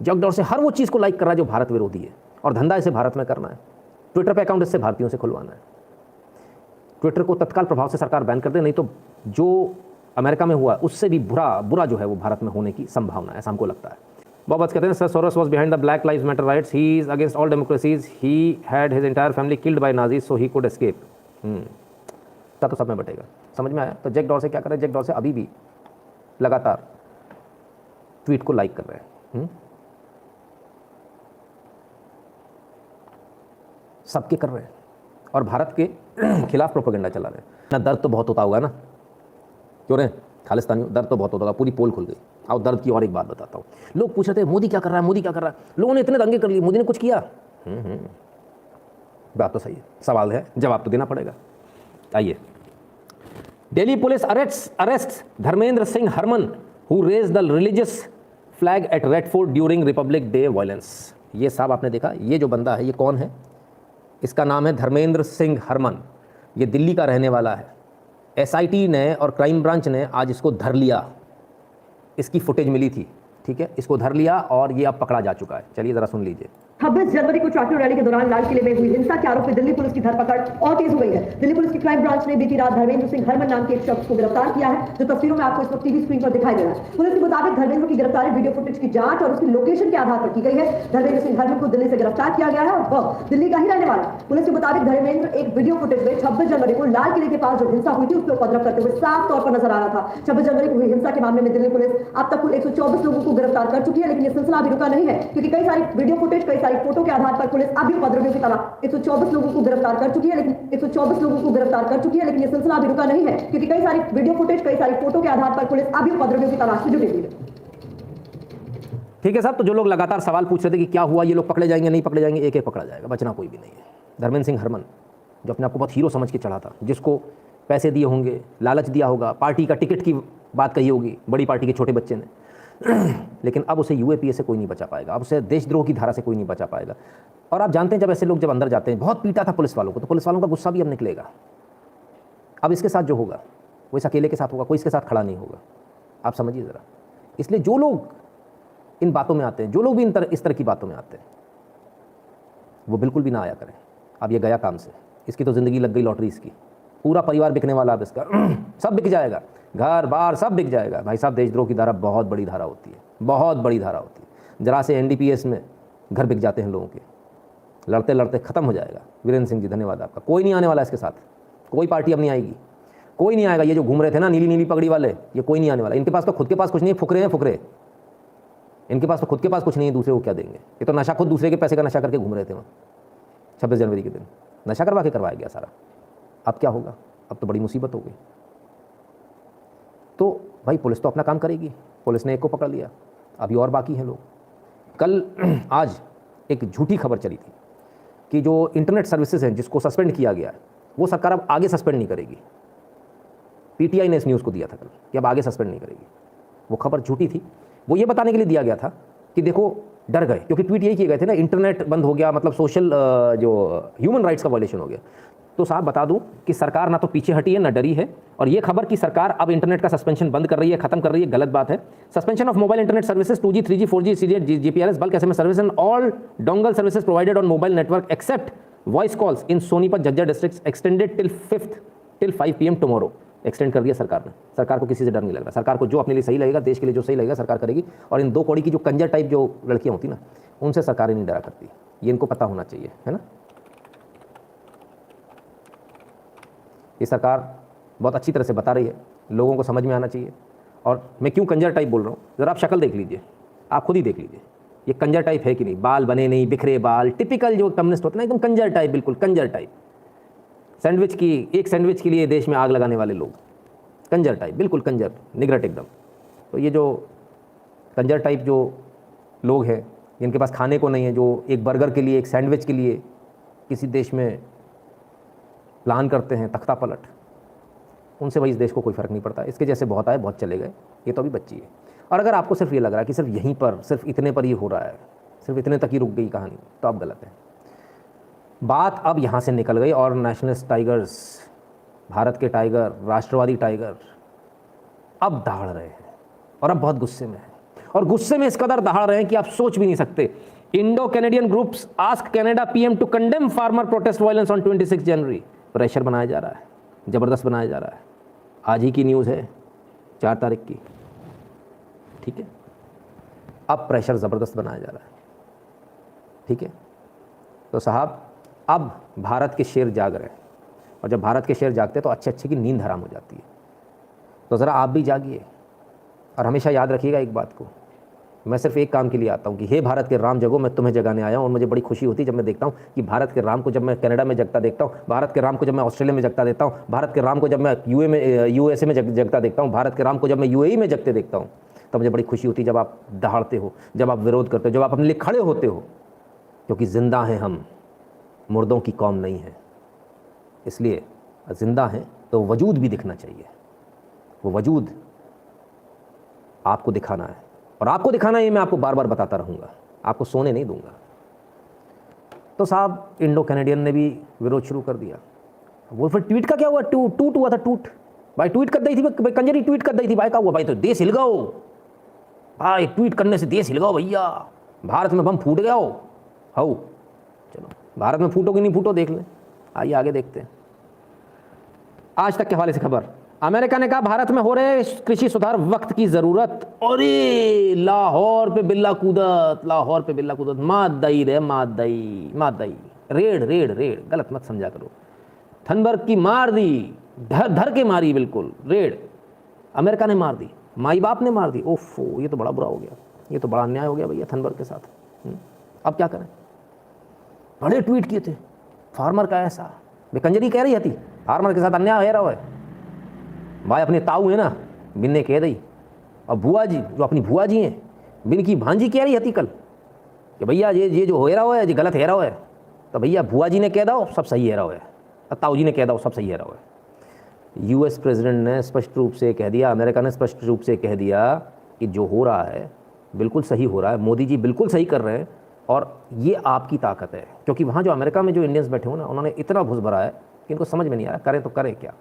S1: जैक डोर्से हर वो चीज़ को लाइक कर रहा है जो भारत विरोधी है और धंधा इसे भारत में करना है। ट्विटर पे अकाउंट इससे भारतीयों से खुलवाना है। ट्विटर को तत्काल प्रभाव से सरकार बैन कर दे, नहीं तो जो अमेरिका में हुआ उससे भी बुरा जो है वो भारत में होने की संभावना है, ऐसा हमको लगता है। बॉबर्स कहते हैं, sir Soros was behind the black lives matter rights, he is against all democracies, he had his entire family killed by Nazis so he could escape. तो सब में बटेगा। समझ में आया? तो जैक डोर्से क्या कर रहे हैं? जैक डोर्से अभी भी लगातार ट्वीट को लाइक कर रहे हैं। सबके कर रहे हैं और भारत के खिलाफ प्रोपेगेंडा चला रहे हैं ना। दर्द तो बहुत होता होगा ना, क्यों रे खालिस्तानियों, दर्द तो बहुत होता होगा। पूरी पोल खुल गई। आओ दर्द की और एक बात बताता हूँ। लोग पूछ रहे थे मोदी क्या कर रहा है, मोदी क्या कर रहा है, लोगों ने इतने दंगे कर लिए, मोदी ने कुछ किया? बात तो सही है, सवाल है, जवाब तो देना पड़ेगा। आइए, Delhi police arrest Dharmendra Singh Harman who raised the religious flag at Red Fort during Republic Day violence. ये साहब आपने देखा, ये जो बंदा है ये कौन है? इसका नाम है धर्मेंद्र सिंह हरमन। ये दिल्ली का रहने वाला है। SIT ने और क्राइम ब्रांच ने आज इसको धर लिया। इसकी फुटेज मिली थी ठीक है, इसको धर लिया और ये अब पकड़ा जा चुका है। चलिए ज़रा सुन लीजिए।
S4: 26 जनवरी को ट्रैक्टर रैली के दौरान लाल किले में हुई हिंसा के आरोप में दिल्ली पुलिस की धरपकड़ और तेज हो गई है। दिल्ली पुलिस की क्राइम ब्रांच ने बीती रात धर्मेंद्र सिंह हरमन नाम के एक शख्स को गिरफ्तार किया है, जो तस्वीरों में आपको इस वक्त टीवी स्क्रीन पर दिखाई दे रहा है। पुलिस के मुताबिक धर्मेंद्र की गिरफ्तारी वीडियो फुटेज की जांच और उसकी लोकेशन के आधार पर की गई है। धर्मेंद्र सिंह हरमन को दिल्ली से गिरफ्तार किया गया है और वह दिल्ली का ही रहने वाला है। पुलिस के मुताबिक धर्मेंद्र एक वीडियो फुटेज में 26 जनवरी को लाल किले के पास जो हिंसा हुई थी उसको उपद्रव करते हुए साफ तौर पर नजर आ रहा था। 26 जनवरी को हुई हिंसा के मामले में दिल्ली पुलिस अब तक कुल 124 लोगों को गिरफ्तार कर चुकी है, लेकिन यह सिलसिला अभी रुका नहीं है, क्योंकि कई सारी वीडियो फुटेज, कई सारी फोटो के आधार पर पुलिस अभी उपद्रवियों की तरह 124 लोगों को गिरफ्तार कर चुकी है, लेकिन यह सिलसिला अभी रुका नहीं है, क्योंकि कई सारी वीडियो फुटेज, कई सारी फोटो के आधार पर पुलिस अभी उपद्रवियों की तलाश में जुटी हुई है।
S1: ठीक है साहब, तो जो लोग लगातार सवाल पूछ रहे थे कि क्या हुआ, ये लोग पकड़े जाएंगे नहीं पकड़े जाएंगे, एक एक पकड़ा जाएगा, बचना कोई भी नहीं है। धर्मेंद्र सिंह हरमन जो अपने आप को बहुत हीरो समझ के चढ़ा था, जिसको पैसे दिए होंगे, लालच दिया होगा, पार्टी का टिकट की बात कही होगी बड़ी पार्टी के छोटे बच्चे ने, लेकिन अब उसे यूएपीए से कोई नहीं बचा पाएगा, अब उसे देशद्रोह की धारा से कोई नहीं बचा पाएगा। और आप जानते हैं जब ऐसे लोग जब अंदर जाते हैं, बहुत पीटा था पुलिस वालों को, तो पुलिस वालों का गुस्सा भी अब निकलेगा। अब इसके साथ जो होगा वो इस अकेले के साथ होगा, कोई इसके साथ खड़ा नहीं होगा, आप समझिए ज़रा। इसलिए जो लोग इन बातों में आते हैं, जो लोग भी इस तरह की बातों में आते हैं, वो बिल्कुल भी ना आया करें। अब ये गया काम से, इसकी तो ज़िंदगी लग गई लॉटरी, इसकी पूरा परिवार बिकने वाला, अब इसका सब बिक जाएगा, घर बार सब बिक जाएगा। भाई साहब, देशद्रोह की धारा बहुत बड़ी धारा होती है, बहुत बड़ी धारा होती है। जरा से एनडीपीएस में घर बिक जाते हैं लोगों के, लड़ते लड़ते ख़त्म हो जाएगा। वीरेंद्र सिंह जी धन्यवाद आपका। कोई नहीं आने वाला इसके साथ, कोई पार्टी अब नहीं आएगी, कोई नहीं आएगा। ये जो घूम रहे थे ना नीली नीली पगड़ी वाले, ये कोई नहीं आने वाला। इनके पास तो खुद के पास कुछ नहीं है, फुकरे हैं फुकरे, इनके पास तो खुद के पास कुछ नहीं है, दूसरे को क्या देंगे। ये तो नशा खुद दूसरे के पैसे का नशा करके घूम रहे थे वहाँ 26 जनवरी के दिन, नशा करवा के करवाया गया सारा। अब क्या होगा, अब तो बड़ी मुसीबत हो गई। तो भाई पुलिस तो अपना काम करेगी, पुलिस ने एक को पकड़ लिया, अभी और बाकी हैं लोग। कल आज एक झूठी खबर चली थी कि जो इंटरनेट सर्विसेज हैं जिसको सस्पेंड किया गया है, वो सरकार अब आगे सस्पेंड नहीं करेगी। पीटीआई ने इस न्यूज़ को दिया था कल कि अब आगे सस्पेंड नहीं करेगी। वो खबर झूठी थी, वो ये बताने के लिए दिया गया था कि देखो डर गए, क्योंकि ट्वीट यही किए गए थे ना, इंटरनेट बंद हो गया मतलब सोशल जो ह्यूमन राइट्स का वायलेशन हो गया। तो साहब बता दूं कि सरकार ना तो पीछे हटी है ना डरी है, और ये खबर कि सरकार अब इंटरनेट का सस्पेंशन बंद कर रही है, खत्म कर रही है, गलत बात है। Suspension of mobile internet services 2G 3G 4G CG GPRS bulk SMS service and all dongle services provided on mobile network except voice calls in Sonipat Jhajjar district extended till 5 PM tomorrow. Extend कर दिया सरकार ने। सरकार को किसी से डर नहीं लग रहा। सरकार को जो अपने लिए सही लगेगा, देश के लिए जो सही लगेगा, सरकार करेगी। और इन 2 कौड़ी की जो कंजर टाइप जो लड़कियां होती ना, उनसे सरकार ही नहीं डरा करती, ये इनको पता होना चाहिए, है ना। ये सरकार बहुत अच्छी तरह से बता रही है, लोगों को समझ में आना चाहिए। और मैं क्यों कंजर टाइप बोल रहा हूँ, ज़रा आप शक्ल देख लीजिए, आप खुद ही देख लीजिए, ये कंजर टाइप है कि नहीं। बाल बने नहीं, बिखरे बाल, टिपिकल जो कम्युनिस्ट होते हैं ना, एकदम कंजर टाइप, बिल्कुल कंजर टाइप। सैंडविच की एक सैंडविच के लिए देश में आग लगाने वाले लोग, कंजर टाइप, बिल्कुल कंजर, निगरट एकदम। तो ये जो कंजर टाइप जो लोग हैं, जिनके पास खाने को नहीं है, जो एक बर्गर के लिए, एक सैंडविच के लिए किसी देश में प्लान करते हैं तख्ता पलट, उनसे भाई इस देश को कोई फ़र्क नहीं पड़ता। इसके जैसे बहुत आए, बहुत चले गए, ये तो अभी बच्ची है। और अगर आपको सिर्फ ये लग रहा है कि सिर्फ यहीं पर, सिर्फ इतने पर ये हो रहा है, सिर्फ इतने तक ही रुक गई कहानी, तो आप गलत है। बात अब यहाँ से निकल गई और नेशनलिस्ट टाइगर्स, भारत के टाइगर, राष्ट्रवादी टाइगर अब दहाड़ रहे हैं और अब बहुत गुस्से में हैं। और गुस्से में इस कदर दहाड़ रहे हैं कि आप सोच भी नहीं सकते। Indo Canadian groups ask Canada PM to condemn farmer protest violence on 26 January. Pressure बनाया जा रहा है, ज़बरदस्त बनाया जा रहा है। आज ही की न्यूज़ है, 4 तारीख की, ठीक है। अब प्रेशर ज़बरदस्त बनाया जा रहा है, ठीक है। तो साहब अब भारत के शेर जाग रहे हैं, और जब भारत के शेर जागते हैं तो अच्छे अच्छे की नींद हराम हो जाती है। तो ज़रा आप भी जागिए और हमेशा याद रखिएगा एक बात को, मैं सिर्फ एक काम के लिए आता हूँ कि हे भारत के राम जगो, मैं तुम्हें जगाने आया हूँ। और मुझे बड़ी खुशी होती है जब मैं देखता हूँ कि भारत के राम को जब मैं कनाडा में जगता देखता हूँ, भारत के राम को जब मैं ऑस्ट्रेलिया में जगता देखता हूँ, भारत के राम को जब मैं USA में जगता देखता हूँ, भारत के राम को जब मैं UAE में जगते देखता हूँ, तो मुझे बड़ी खुशी होती है जब आप दहाड़ते हो, जब आप विरोध करते हो, जब आप अपने लिए खड़े होते हो। क्योंकि ज़िंदा हैं हम, मुर्दों की कौम नहीं है। इसलिए ज़िंदा हैं तो वजूद भी दिखना चाहिए, वो वजूद आपको दिखाना है। और आपको दिखाना है, ये मैं आपको बार बार बताता रहूँगा, आपको सोने नहीं दूंगा। तो साहब इंडो कैनेडियन ने भी विरोध शुरू कर दिया। वो फिर ट्वीट का क्या हुआ, टूट हुआ था, टूट भाई, ट्वीट कर दी थी भाई, कंजरी ट्वीट कर दी थी भाई, का हुआ भाई, तो देश हिल गओ, भाई ट्वीट करने से देश हिल गया भैया, भारत में बम फूट गया हो। चलो भारत में फूटो कि नहीं फूटो देख लें। आइए आगे देखते हैं। आज तक के हवाले से खबर, अमेरिका ने कहा भारत में हो रहे कृषि सुधार वक्त की जरूरत। अरे लाहौर पे बिल्ला कूदत, लाहौर पे बिल्ला कूदत, मादई रे मादई मादई, रेड रेड रेड, गलत मत समझा करो। थनबर्ग की मार दी, धर धर के मारी, बिल्कुल रेड अमेरिका ने मार दी, माई बाप ने मार दी। ओफो, ये तो बड़ा बुरा हो गया, ये तो बड़ा अन्याय हो गया भैया थनबर्ग के साथ। अब क्या करें, बड़े ट्वीट किए थे फार्मर का ऐसा, बेकंजरी कह रही थी फार्मर के साथ अन्याय हो रहा है भाई। अपने ताऊ है ना बिन्ने कह दी, और बुआ जी जो अपनी बुआ जी हैं बिन की भांजी कह रही थी कल कि भैया ये जो हो रहा है ये गलत है रहा है, तो भैया बुआ जी ने कह दो सब सही है रहा है, और ताऊ जी ने कह दो सब सही है रहा है। यूएस प्रेसिडेंट ने स्पष्ट रूप से कह दिया, अमेरिका ने स्पष्ट रूप से कह दिया कि जो हो रहा है बिल्कुल सही हो रहा है, मोदी जी बिल्कुल सही कर रहे हैं, और ये आपकी ताकत है। क्योंकि वहाँ जो अमेरिका में जो इंडियंस बैठे हो ना, उन्होंने इतना घुस भरा है कि इनको समझ में नहीं आया करें तो करें क्या।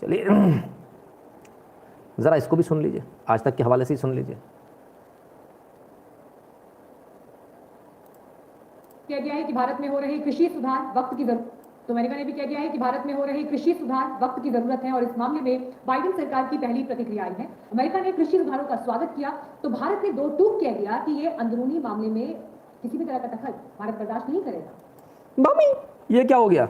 S1: चलिए ज़रा इसको भी सुन लीजिए, आज तक के हवाले से ही सुन लीजिए।
S5: कह दिया है कि भारत में हो रहे कृषि सुधार वक्त की जरूरत, तो अमेरिका ने भी कह दिया है कि भारत में हो रहे कृषि सुधार वक्त की जरूरत है, और इस मामले में बाइडेन सरकार की पहली प्रतिक्रिया आई है। अमेरिका ने कृषि सुधारों का स्वागत किया, तो भारत ने दो टूक कह दिया कि ये अंदरूनी मामले में किसी भी तरह का दखल भारत बर्दाश्त नहीं करेगा।
S1: मम्मी ये क्या हो गया,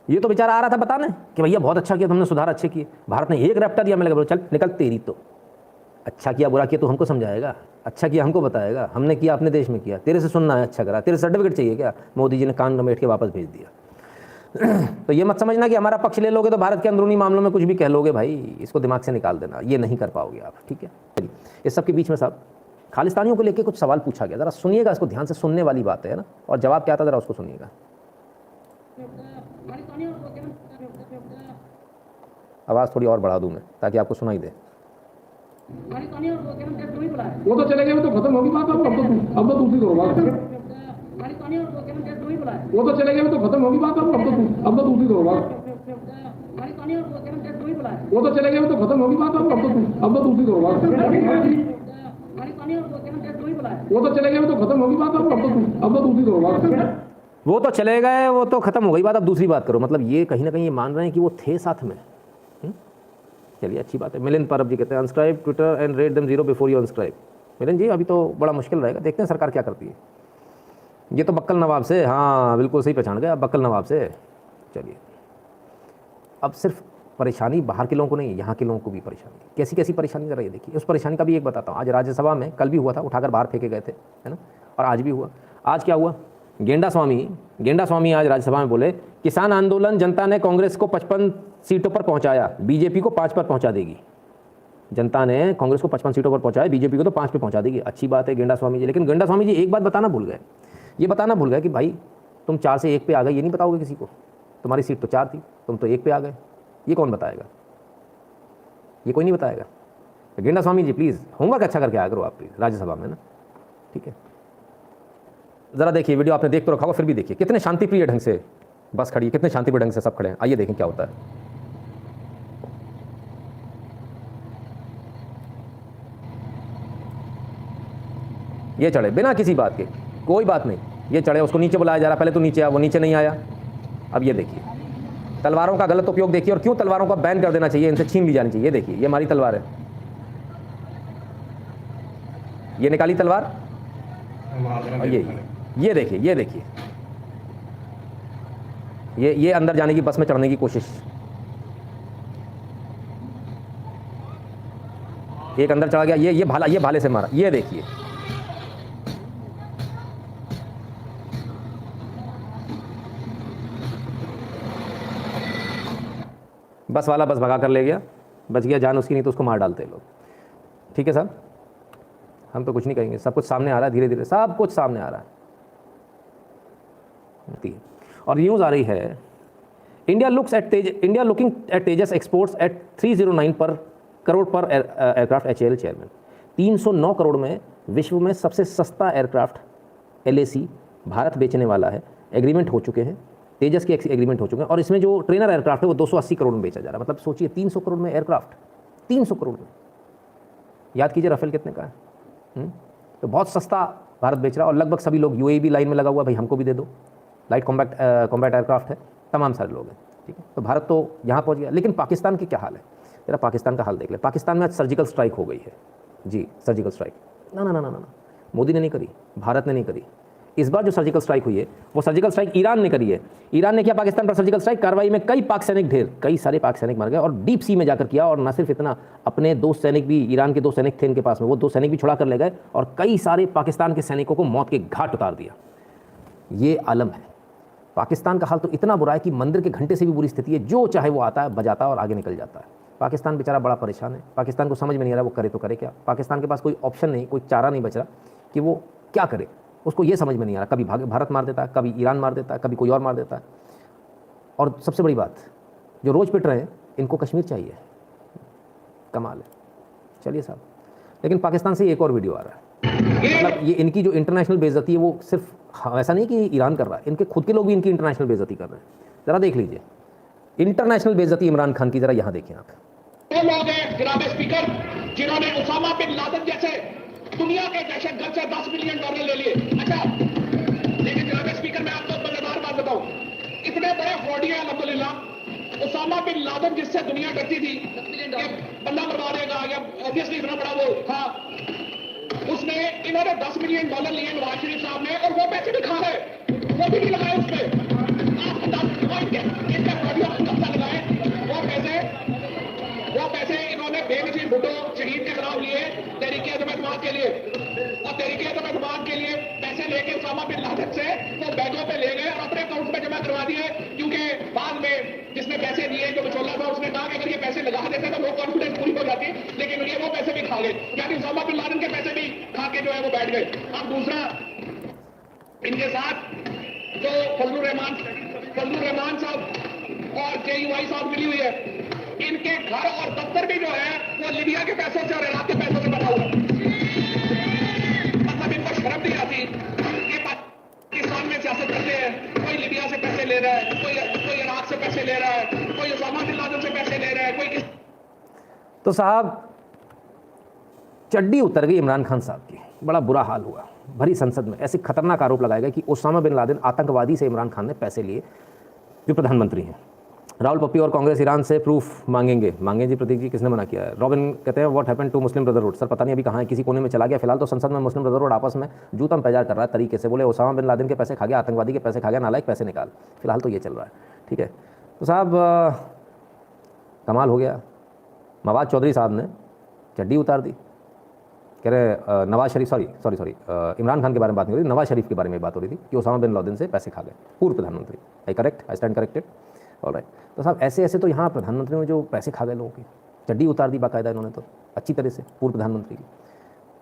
S1: ये तो बेचारा आ रहा था बताने कि भैया बहुत अच्छा किया तुमने, सुधार अच्छे किए, भारत ने एक रैप्टर दिया। मैं लगा चल निकल तेरी, तो अच्छा किया बुरा किया तो हमको समझाएगा, अच्छा किया हमको बताएगा, हमने किया अपने देश में किया, तेरे से सुनना है अच्छा करा, तेरे सर्टिफिकेट चाहिए क्या, मोदी जी ने कान समेट के वापस भेज दिया। तो ये मत समझना कि हमारा पक्ष ले लोगे तो भारत के अंदरूनी मामलों में कुछ भी कह लोगे, भाई इसको दिमाग से निकाल देना, ये नहीं कर पाओगे आप, ठीक है। चलिए इस सब के बीच में साहब खालिस्तानियों को लेकर कुछ सवाल पूछा गया, ज़रा सुनिएगा, इसको ध्यान से सुनने वाली बात है ना, और जवाब क्या था ज़रा उसको सुनिएगा। आवाज़ थोड़ी और बढ़ा दूं मैं ताकि आपको सुनाई दे।
S6: वो तो चले गए, वो तो खत्म होगी बात, अब तो दूसरी करो बात। वो तो चले गए, वो तो खत्म होगी बात, अब तो दूसरी करो बात। वो तो चले गए, वो तो खत्म होगी बात, अब तो दूसरी करो बात। वो तो चले गए, वो तो खत्म होगी बात, अब तो दूसरी करो बात।
S1: वो तो चले गए, वो तो खत्म हो गई बात, अब दूसरी बात करो। मतलब ये कहीं ना कहीं ये मान रहे हैं कि वो थे साथ में। चलिए अच्छी बात है। मिलिंद परब जी कहते हैं unsubscribe twitter and rate them 0 before you unsubscribe. Milind ji अभी तो बड़ा मुश्किल रहेगा, देखते हैं सरकार क्या करती है। ये तो बक्कल नवाब से, हाँ बिल्कुल सही पहचान गया, बक्कल नवाब से। चलिए अब सिर्फ परेशानी बाहर के लोगों को नहीं, यहाँ के लोगों को भी परेशानी। कैसी कैसी परेशानी जरा ये देखिए। उस परेशानी का भी एक बताता हूँ। आज राज्यसभा में कल भी हुआ था, उठाकर बाहर फेंके गए थे, है ना, और आज भी हुआ। आज क्या हुआ, गेंडा स्वामी आज राज्यसभा में बोले किसान आंदोलन जनता ने कांग्रेस को 55 सीटों पर पहुंचाया, बीजेपी को 5 पर पहुंचा देगी। जनता ने कांग्रेस को 55 सीटों पर पहुंचाया, बीजेपी को तो 5 पे पहुंचा देगी। अच्छी बात है गेंडा स्वामी जी। लेकिन गेंडा स्वामी जी एक बात बताना भूल गए, ये बताना भूल गए कि भाई तुम 4 से 1 पे आ गए, ये नहीं बताओगे किसी को। तुम्हारी सीट तो 4 थी, तुम तो 1 पे आ गए, ये कौन बताएगा? ये कोई नहीं बताएगा। तो गेंडा स्वामी जी प्लीज़ होमवर्क अच्छा करके आया करो आप प्लीज़ राज्यसभा में ना, ठीक है। ज़रा देखिए वीडियो, आपने देख तो रखा होगा, फिर भी देखिए कितने शांतिप्रिय ढंग से बस खड़ी है, कितने शांतिप्रिय ढंग से सब खड़े हैं। आइए देखें क्या होता है। ये चढ़े बिना किसी बात के, कोई बात नहीं, ये चढ़े, उसको नीचे बुलाया जा रहा, पहले तो नीचे आया, वो नीचे नहीं आया। अब ये देखिए तलवारों का गलत उपयोग देखिए, और क्यों तलवारों का बैन कर देना चाहिए, इनसे छीन ली जानी चाहिए। ये देखिए ये हमारी तलवार है, ये निकाली तलवार, और ये देखिए ये अंदर जाने की, बस में चढ़ने की कोशिश, एक अंदर चढ़ा गया, ये भाले से मारा। ये देखिए बस वाला बस भगा कर ले गया, बच गया जान उसकी, नहीं तो उसको मार डालते लोग। ठीक है साहब, हम तो कुछ नहीं कहेंगे, सब कुछ सामने आ रहा है, धीरे धीरे सब कुछ सामने आ रहा है। और न्यूज़ आ रही है India looking at Tejas exports at 309 crore पर एयरक्राफ्ट HAL चेयरमैन। 309 करोड़ में विश्व में सबसे सस्ता एयरक्राफ्ट LAC भारत बेचने वाला है। एग्रीमेंट हो चुके हैं, तेजस के एग्रीमेंट हो चुके हैं, और इसमें जो ट्रेनर एयरक्राफ्ट है वो 280 करोड़ में बेचा जा रहा है। मतलब सोचिए 300 करोड़ में एयरक्राफ्ट, 300 करोड़ में। याद कीजिए राफेल कितने का है, तो बहुत सस्ता भारत बेच रहा है और लगभग सभी लोग, यूएई भी लाइन में लगा हुआ, भाई हमको भी दे दो, लाइट कॉम्बैट एयरक्राफ्ट है, तमाम सारे लोग हैं, ठीक है। तो भारत तो यहाँ पहुँच गया, लेकिन पाकिस्तान की क्या हाल है, जरा पाकिस्तान का हाल देख ले। पाकिस्तान में आज सर्जिकल स्ट्राइक हो गई है जी, सर्जिकल स्ट्राइक। ना ना ना ना ना, मोदी ने नहीं करी, भारत ने नहीं करी। इस बार जो सर्जिकल स्ट्राइक हुई है वो सर्जिकल स्ट्राइक ईरान ने करी है। ईरान ने किया पाकिस्तान पर सर्जिकल स्ट्राइक, कार्रवाई में कई पाक सैनिक ढेर, कई सारे पाक सैनिक मर गए और डीप सी में जाकर किया। और न सिर्फ इतना, अपने 2 सैनिक भी, ईरान के 2 सैनिक थे इनके पास में, वो 2 सैनिक भी छुड़ा कर ले गए और कई सारे पाकिस्तान के सैनिकों को मौत के घाट उतार दिया। ये आलम है। पाकिस्तान का हाल तो इतना बुरा है कि मंदिर के घंटे से भी बुरी स्थिति है, जो चाहे वो आता है, बजाता है और आगे निकल जाता है। पाकिस्तान बेचारा बड़ा परेशान है। पाकिस्तान को समझ में नहीं आ रहा वो करे तो करे क्या। पाकिस्तान के पास कोई ऑप्शन नहीं, कोई चारा नहीं बच रहा कि वो क्या करे। उसको ये समझ में नहीं आ रहा, कभी भारत मार देता है, कभी ईरान मार देता है, कभी कोई और मार देता है। और सबसे बड़ी बात, जो रोज़ पिट रहे हैं, इनको कश्मीर चाहिए। कमाल है। चलिए साहब, लेकिन पाकिस्तान से एक और वीडियो आ रहा है। मतलब ये इनकी जो इंटरनेशनल बेइज्जती है वो सिर्फ ऐसा नहीं कि ईरान कर रहा है, इनके खुद के लोग भी इनकी इंटरनेशनल बेइज्जती कर रहे हैं। ज़रा देख लीजिए इंटरनेशनल बेइज्जती इमरान खान की, ज़रा यहाँ देखिए आप।
S7: वो लोग हैं जनाब स्पीकर, जिन्होंने उसामा बिन लादेन जैसे दुनिया के दहशतगर्द से $10 मिलियन ले लिए। अच्छा, लेकिन जनाब स्पीकर मैं आपको मजेदार बात बताऊं, इतने बड़े फ्रॉडी हैं अल्हम्दुलिल्लाह। उसामा बिन लादेन जिससे दुनिया डरती थी कि बंदा मरवा देगा या ऑब्वियसली इतना बड़ा वो था, उसने इन्होंने $10 मिलियन लिए नवाज शरीफ साहब ने, और वो पैसे भी खा रहे, वो भी नहीं लगाए उसमें। वो पैसे इन्होंने बेनजीर भुट्टो शहीद के खिलाफ लिए, तहरीक-ए-जमात के लिए, और तहरीक-ए-जमात के लिए पैसे लेके उसामा बिन लादेन से वो बैंकों पे ले गए और अपने अकाउंट में जमा करवा दिए। क्योंकि बाद में जिसने पैसे दिए, जो बिचौला था, उसने कहा कि अगर ये पैसे लगा देते तो वो कॉन्फिडेंस पूरी हो जाती, लेकिन ये वो पैसे भी खा गए, यानी उसामा बिन लादेन के पैसे भी खा के जो है वो बैठ गए। अब दूसरा, इनके साथ जो फजलुर रहमान साहब और JUI साहब मिली हुई है, इनके घर और दफ्तर भी जो है वो लिबिया के पैसों से और इराक के पैसों से बना हुआ। मतलब इनको शर्म नहीं आती कि पाकिस्तान में सियासत करते हैं, कोई लिबिया से पैसे ले रहा है, कोई इराक से पैसे ले रहा है, कोई उसामा बिन लादेन से पैसे ले रहा है, कोई किस।
S1: तो साहब चड्डी उतर गई इमरान खान साहब की, बड़ा बुरा हाल हुआ। भरी संसद में ऐसे खतरनाक आरोप लगाए गए कि उसामा बिन लादेन आतंकवादी से इमरान खान ने पैसे लिए, जो प्रधानमंत्री हैं। राहुल पप्पी और कांग्रेस ईरान से प्रूफ मांगे जी प्रतीक जी, किसने मना किया है? रॉबिन कहते हैं what happened to Muslim Brotherhood? Sir पता नहीं अभी कहाँ है, किसी कोने में चला गया। फिलहाल तो संसद में मुस्लिम ब्रदरहुड आपस में जूतम पैजार कर रहा है तरीके से। बोले उसामा बिन लादेन के पैसे खा गया, आतंकवादी के पैसे खा गया, नालायक पैसे निकाल। फिलहाल तो ये चल रहा है, ठीक है। तो साहब कमाल हो गया, मवाद चौधरी साहब ने चड्डी उतार दी। कह रहे नवाज शरीफ, सॉरी इमरान खान के बारे में बात नहीं हो रही, नवाज शरीफ के बारे में बात हो रही थी कि उसामा बिन लादेन से पैसे खा गए, पूर्व प्रधानमंत्री। आई correct? I stand corrected? Alright. तो साहब ऐसे तो यहाँ प्रधानमंत्री ने जो पैसे खा गए लोगों की, चड्डी उतार दी बाकायदा इन्होंने, तो अच्छी तरह से पूर्व प्रधानमंत्री की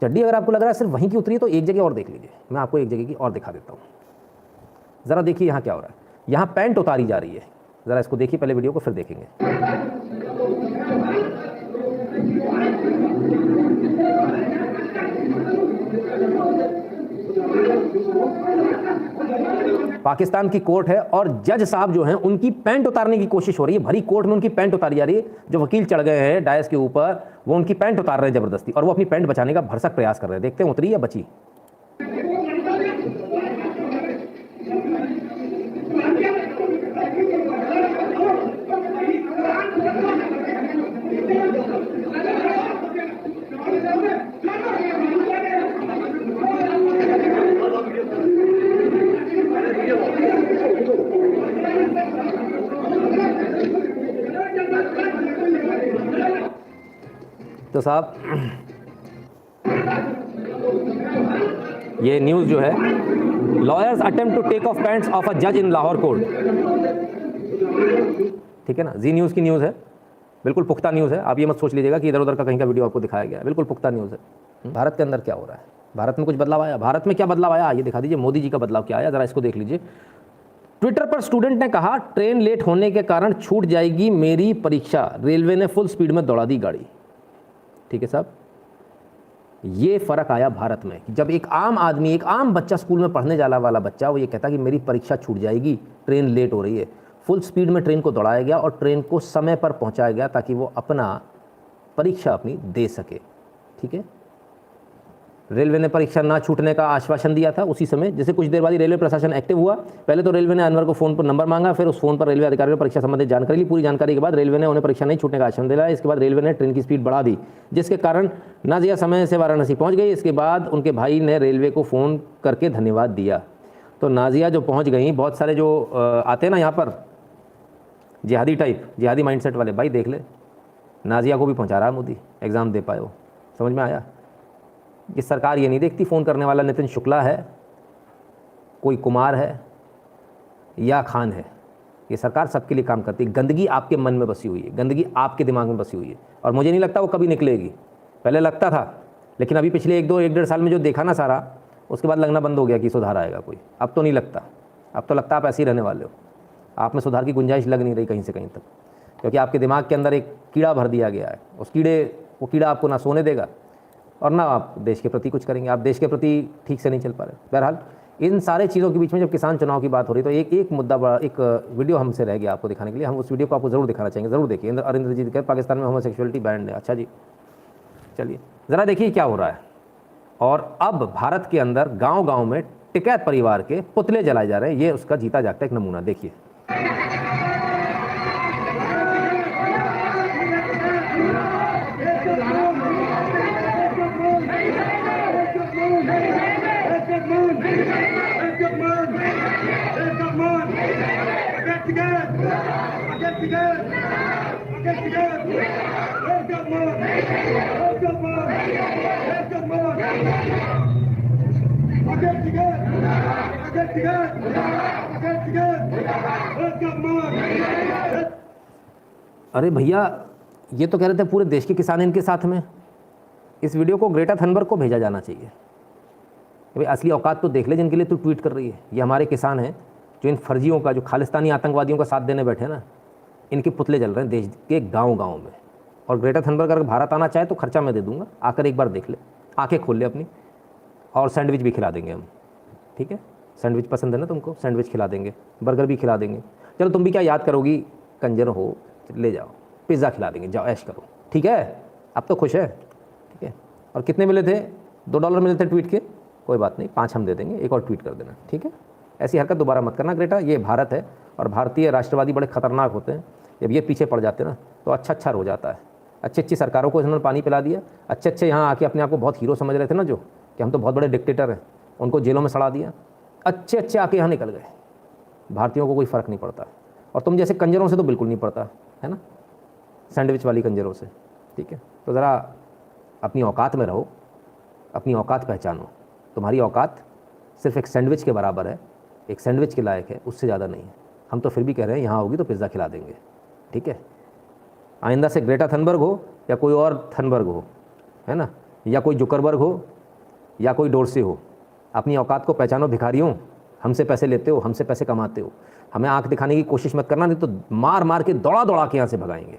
S1: चड्डी। अगर आपको लग रहा है सिर्फ वहीं की उतरी है तो एक जगह और देख लीजिए, मैं आपको एक जगह की और दिखा देता हूँ। ज़रा देखिए यहाँ क्या हो रहा है। यहाँ पैंट उतारी जा रही है, ज़रा इसको देखिए पहले वीडियो को, फिर देखेंगे। पाकिस्तान की कोर्ट है और जज साहब जो हैं उनकी पैंट उतारने की कोशिश हो रही है। भरी कोर्ट में उनकी पैंट उतारी जा रही है। जो वकील चढ़ गए हैं डायस के ऊपर, वो उनकी पैंट उतार रहे हैं जबरदस्ती, और वो अपनी पैंट बचाने का भरसक प्रयास कर रहे हैं। देखते हैं उतरी या बची। तो साहब ये न्यूज़ जो है, lawyers attempt to take off pants of a जज इन लाहौर कोर्ट, ठीक है ना। जी न्यूज़ की न्यूज़ है, बिल्कुल पुख्ता न्यूज़ है। आप ये मत सोच लीजिएगा कि इधर उधर का कहीं का वीडियो आपको दिखाया गया है, बिल्कुल पुख्ता न्यूज़ है। भारत के अंदर क्या हो रहा है, भारत में कुछ बदलाव आया? भारत में क्या बदलाव आया ये दिखा दीजिए। मोदी जी का बदलाव क्या आया, ज़रा इसको देख लीजिए। ट्विटर पर स्टूडेंट ने कहा ट्रेन लेट होने के कारण छूट जाएगी मेरी परीक्षा, रेलवे ने फुल स्पीड में दौड़ा दी गाड़ी। ठीक है साहब, ये फ़र्क आया भारत में। जब एक आम आदमी, एक आम बच्चा, स्कूल में पढ़ने जाने वाला बच्चा, वो ये कहता कि मेरी परीक्षा छूट जाएगी, ट्रेन लेट हो रही है, फुल स्पीड में ट्रेन को दौड़ाया गया और ट्रेन को समय पर पहुंचाया गया ताकि वो अपना परीक्षा अपनी दे सके। ठीक है, रेलवे ने परीक्षा ना छूटने का आश्वासन दिया था उसी समय। जैसे कुछ देर बाद ही रेलवे प्रशासन एक्टिव हुआ। पहले तो रेलवे ने अनवर को फ़ोन पर नंबर मांगा, फिर उस फोन पर रेलवे अधिकारियों ने परीक्षा संबंधित जानकारी ली। पूरी जानकारी के बाद रेलवे ने उन्हें परीक्षा नहीं छूटने का आश्वासन दिलाया। इसके बाद रेलवे ने ट्रेन की स्पीड बढ़ा दी, जिसके कारण नाजिया समय से वाराणसी पहुँच गई। इसके बाद उनके भाई ने रेलवे को फ़ोन करके धन्यवाद दिया। तो नाजिया जो पहुँच गई, बहुत सारे जो आते हैं ना यहाँ पर जिहादी टाइप, जिहादी माइंडसेट वाले, भाई देख ले नाजिया को भी पहुँचा रहा है मोदी, एग्ज़ाम दे पाए हो। समझ में आया? ये सरकार ये नहीं देखती फ़ोन करने वाला नितिन शुक्ला है, कोई कुमार है या खान है। ये सरकार सबके लिए काम करती है। गंदगी आपके मन में बसी हुई है, गंदगी आपके दिमाग में बसी हुई है, और मुझे नहीं लगता वो कभी निकलेगी। पहले लगता था, लेकिन अभी पिछले 1-1.5 साल में जो देखा ना सारा, उसके बाद लगना बंद हो गया कि सुधार आएगा कोई। अब तो नहीं लगता, अब तो लगता आप ऐसे ही रहने वाले हो। आप में सुधार की गुंजाइश लग नहीं रही कहीं से कहीं तक, क्योंकि आपके दिमाग के अंदर एक कीड़ा भर दिया गया है। वो कीड़ा आपको ना सोने देगा और ना आप देश के प्रति कुछ करेंगे। आप देश के प्रति ठीक से नहीं चल पा रहे। बहरहाल इन सारे चीज़ों के बीच में जब किसान चुनाव की बात हो रही तो एक मुद्दा बड़ा, एक वीडियो हमसे रह गया आपको दिखाने के लिए। हम उस वीडियो को आपको ज़रूर दिखाना चाहेंगे, ज़रूर देखिए। अरिंदरजीत के पाकिस्तान में होमोसेक्सुअलिटी बैंड है। अच्छा जी, चलिए ज़रा देखिए क्या हो रहा है। और अब भारत के अंदर गाँव-गाँव में टिकैत परिवार के पुतले जलाए जा रहे हैं। ये उसका जीता जागता एक नमूना देखिए। अरे भैया, ये तो कह रहे थे पूरे देश के किसान इनके साथ में। इस वीडियो को ग्रेटा थनबर्ग को भेजा जाना चाहिए। भाई असली औकात तो देख ले जिनके लिए तू ट्वीट कर रही है। ये हमारे किसान हैं जो इन फर्जियों का, जो खालिस्तानी आतंकवादियों का साथ देने बैठे ना, इनके पुतले जल रहे हैं देश के गाँव-गाँव में। और ग्रेटा थनबर्ग अगर भारत आना चाहे तो खर्चा मैं दे दूंगा, आकर एक बार देख ले, आंखें खोल ले अपनी, और सैंडविच भी खिला देंगे हम। ठीक है, सैंडविच पसंद है ना तुमको, सैंडविच खिला देंगे, बर्गर भी खिला देंगे। चलो तुम भी क्या याद करोगी, कंजर हो, ले जाओ, पिज़्ज़ा खिला देंगे, जाओ ऐश करो। ठीक है, अब तो खुश है। ठीक है, और कितने मिले थे? $2 मिले थे ट्वीट के। कोई बात नहीं, 5 हम दे देंगे, एक और ट्वीट कर देना। ठीक है, ऐसी हरकत दोबारा मत करना ग्रेटा। ये भारत है और भारतीय राष्ट्रवादी बड़े खतरनाक होते हैं। जब ये पीछे पड़ जाते हैं ना तो अच्छा हो जाता है। अच्छी सरकारों को इन्होंने पानी पिला दिया। अच्छे यहाँ आके अपने आप को बहुत हीरो समझ रहे थे ना, जो कि हम तो बहुत बड़े डिक्टेटर हैं, उनको जेलों में सड़ा दिया। अच्छे आके यहाँ निकल गए। भारतीयों को कोई फ़र्क नहीं पड़ता, और तुम जैसे कंजरों से तो बिल्कुल नहीं पड़ता है ना, सैंडविच वाली कंजरों से। ठीक है, तो ज़रा अपनी औकात में रहो, अपनी औकात पहचानो। तुम्हारी औकात सिर्फ एक सैंडविच के बराबर है, एक सैंडविच के लायक है, उससे ज़्यादा नहीं है। हम तो फिर भी कह रहे हैं यहाँ होगी तो पिज़्ज़ा खिला देंगे। ठीक है, आइंदा से ग्रेटा थनबर्ग हो या कोई और थनबर्ग हो, है ना, या कोई जुकरबर्ग हो या कोई डोरसे हो, अपनी औकात को पहचानो भिखारियों। हमसे पैसे लेते हो, हमसे पैसे कमाते हो, हमें आंख दिखाने की कोशिश मत करना, नहीं तो मार के दौड़ा के यहाँ से भगाएंगे।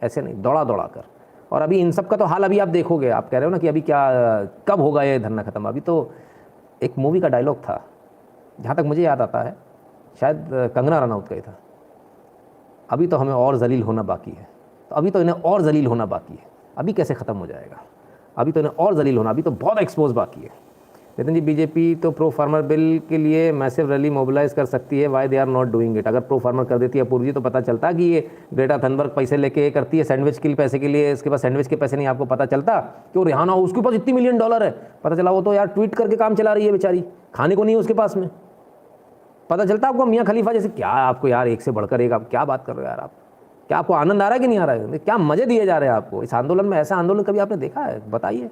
S1: ऐसे नहीं, दौड़ा कर। और अभी इन सब का तो हाल अभी आप देखोगे। आप कह रहे हो ना कि अभी क्या, कब होगा ये धरना ख़त्म। अभी तो एक मूवी का डायलॉग था, जहाँ तक मुझे याद आता है, शायद कंगना रनौत का ही था, अभी तो हमें और जलील होना बाकी है। तो अभी तो इन्हें और जलील होना बाकी है। अभी कैसे ख़त्म हो जाएगा, अभी तो इन्हें और जलील होना, अभी तो बहुत एक्सपोज बाकी है। नितिन जी, बीजेपी तो प्रो फार्मर बिल के लिए मैसिव रैली मोबिलाइज कर सकती है, why they are not doing it. अगर प्रो फार्मर कर देती है पूर्व जी तो पता चलता कि ये ग्रेटा थनबर्ग पैसे लेके करती है सैंडविच के पैसे के लिए, इसके पास सैंडविच के पैसे नहीं। आपको पता चलता कि वो रिहाना, उसके पास इतनी $1 मिलियन है, पता चला वो तो यार ट्वीट करके काम चला रही है बेचारी, खाने को नहीं है उसके पास में। पता चलता आपको मियाँ खलीफा जैसे, क्या आपको यार एक से बढ़कर एक, आप क्या बात कर रहे हो यार आप, क्या आपको आनंद आ रहा है कि नहीं आ रहा है, क्या मज़े दिए जा रहे हैं आपको इस आंदोलन में। ऐसा आंदोलन कभी आपने देखा है? बताइए,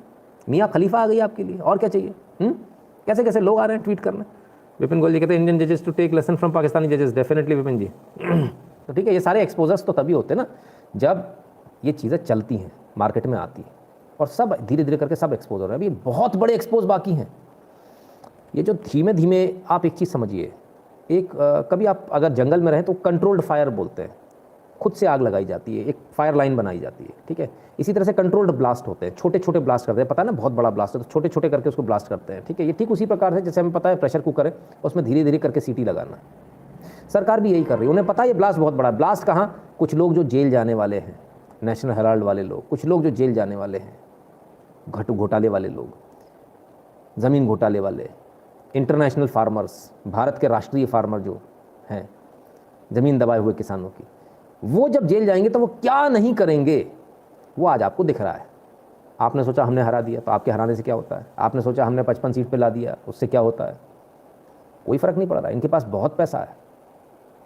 S1: मियाँ खलीफा आ गई आपके लिए, और क्या चाहिए? कैसे कैसे लोग आ रहे हैं ट्वीट करने। विपिन गोयल जी कहते हैं इंडियन जजेस to take lesson from Pakistani जजेस। डेफिनेटली विपिन जी। तो ठीक है, ये सारे एक्सपोजर्स तो तभी होते हैं ना जब ये चीज़ें चलती हैं, मार्केट में आती हैं, और सब धीरे धीरे करके सब एक्सपोज हो रहे हैं। अभी बहुत बड़े एक्सपोज बाकी हैं। ये जो धीमे धीमे, आप एक चीज़ समझिए, एक कभी आप अगर जंगल में रहें तो कंट्रोल्ड फायर बोलते हैं, खुद से आग लगाई जाती है, एक फायर लाइन बनाई जाती है। ठीक है, इसी तरह से कंट्रोल्ड ब्लास्ट होते हैं, छोटे छोटे ब्लास्ट करते हैं। पता है ना, बहुत बड़ा ब्लास्ट है तो छोटे छोटे करके उसको ब्लास्ट करते हैं। ठीक है, ये ठीक उसी प्रकार से जैसे हमें पता है प्रेशर कुकर है, उसमें धीरे धीरे करके सीटी लगाना। सरकार भी यही कर रही है। उन्हें पता है ये ब्लास्ट बहुत बड़ा है। ब्लास्ट कहाँ, कुछ लोग जो जेल जाने वाले हैं, नेशनल हेराल्ड वाले लोग, कुछ लोग जो जेल जाने वाले हैं, घोटाले वाले लोग, ज़मीन घोटाले वाले, इंटरनेशनल फार्मर्स, भारत के राष्ट्रीय फार्मर जो हैं, ज़मीन दबाए हुए किसानों की, वो जब जेल जाएंगे तो वो क्या नहीं करेंगे, वो आज आपको दिख रहा है। आपने सोचा हमने हरा दिया, तो आपके हराने से क्या होता है? आपने सोचा हमने 55 सीट पे ला दिया, उससे क्या होता है? कोई फ़र्क नहीं पड़ रहा। इनके पास बहुत पैसा है,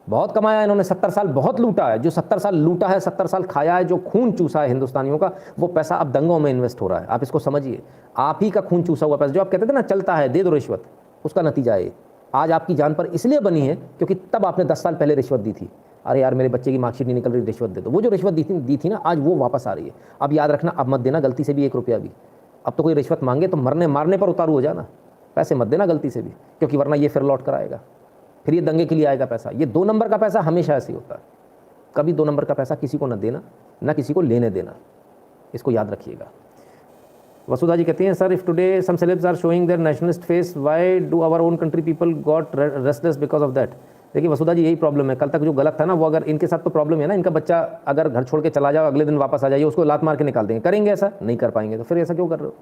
S1: बहुत कमाया है इन्होंने, 70 साल बहुत लूटा है। जो 70 साल लूटा है, 70 साल खाया है, जो खून चूसा है हिंदुस्तानियों का, वो पैसा अब दंगों में इन्वेस्ट हो रहा है। आप इसको समझिए, आप ही का खून चूसा हुआ पैसा, जो आप कहते थे ना चलता है दे दो रिश्वत, उसका नतीजा है आज आपकी जान पर इसलिए बनी है क्योंकि तब आपने 10 साल पहले रिश्वत दी थी। अरे यार मेरे बच्चे की मार्कशीट नहीं निकल रही, रिश्वत दे दो। वो जो रिश्वत दी थी ना, आज वो वापस आ रही है। अब याद रखना, अब मत देना गलती से भी 1 रुपया भी। अब तो कोई रिश्वत मांगे तो मरने मारने पर उतारू हो जाना, पैसे मत देना गलती से भी, क्योंकि वरना ये फिर लौट कर आएगा, फिर ये दंगे के लिए आएगा पैसा। ये 2 नंबर का पैसा हमेशा ऐसे ही होता है। कभी 2 नंबर का पैसा किसी को न देना, ना किसी को लेने देना, इसको याद रखिएगा। वसुधा जी कहती हैं, sir if today some celebs are showing their nationalist face, why do our own country people got restless because of that. देखिए वसुधा जी, यही प्रॉब्लम है। कल तक जो गलत था ना, वो अगर इनके साथ तो प्रॉब्लम है ना, इनका बच्चा अगर घर छोड़ के चला जाओ, अगले दिन वापस आ जाइए, उसको लात मार के निकाल देंगे। करेंगे ऐसा? नहीं कर पाएंगे। तो फिर ऐसा क्यों कर रहे हो?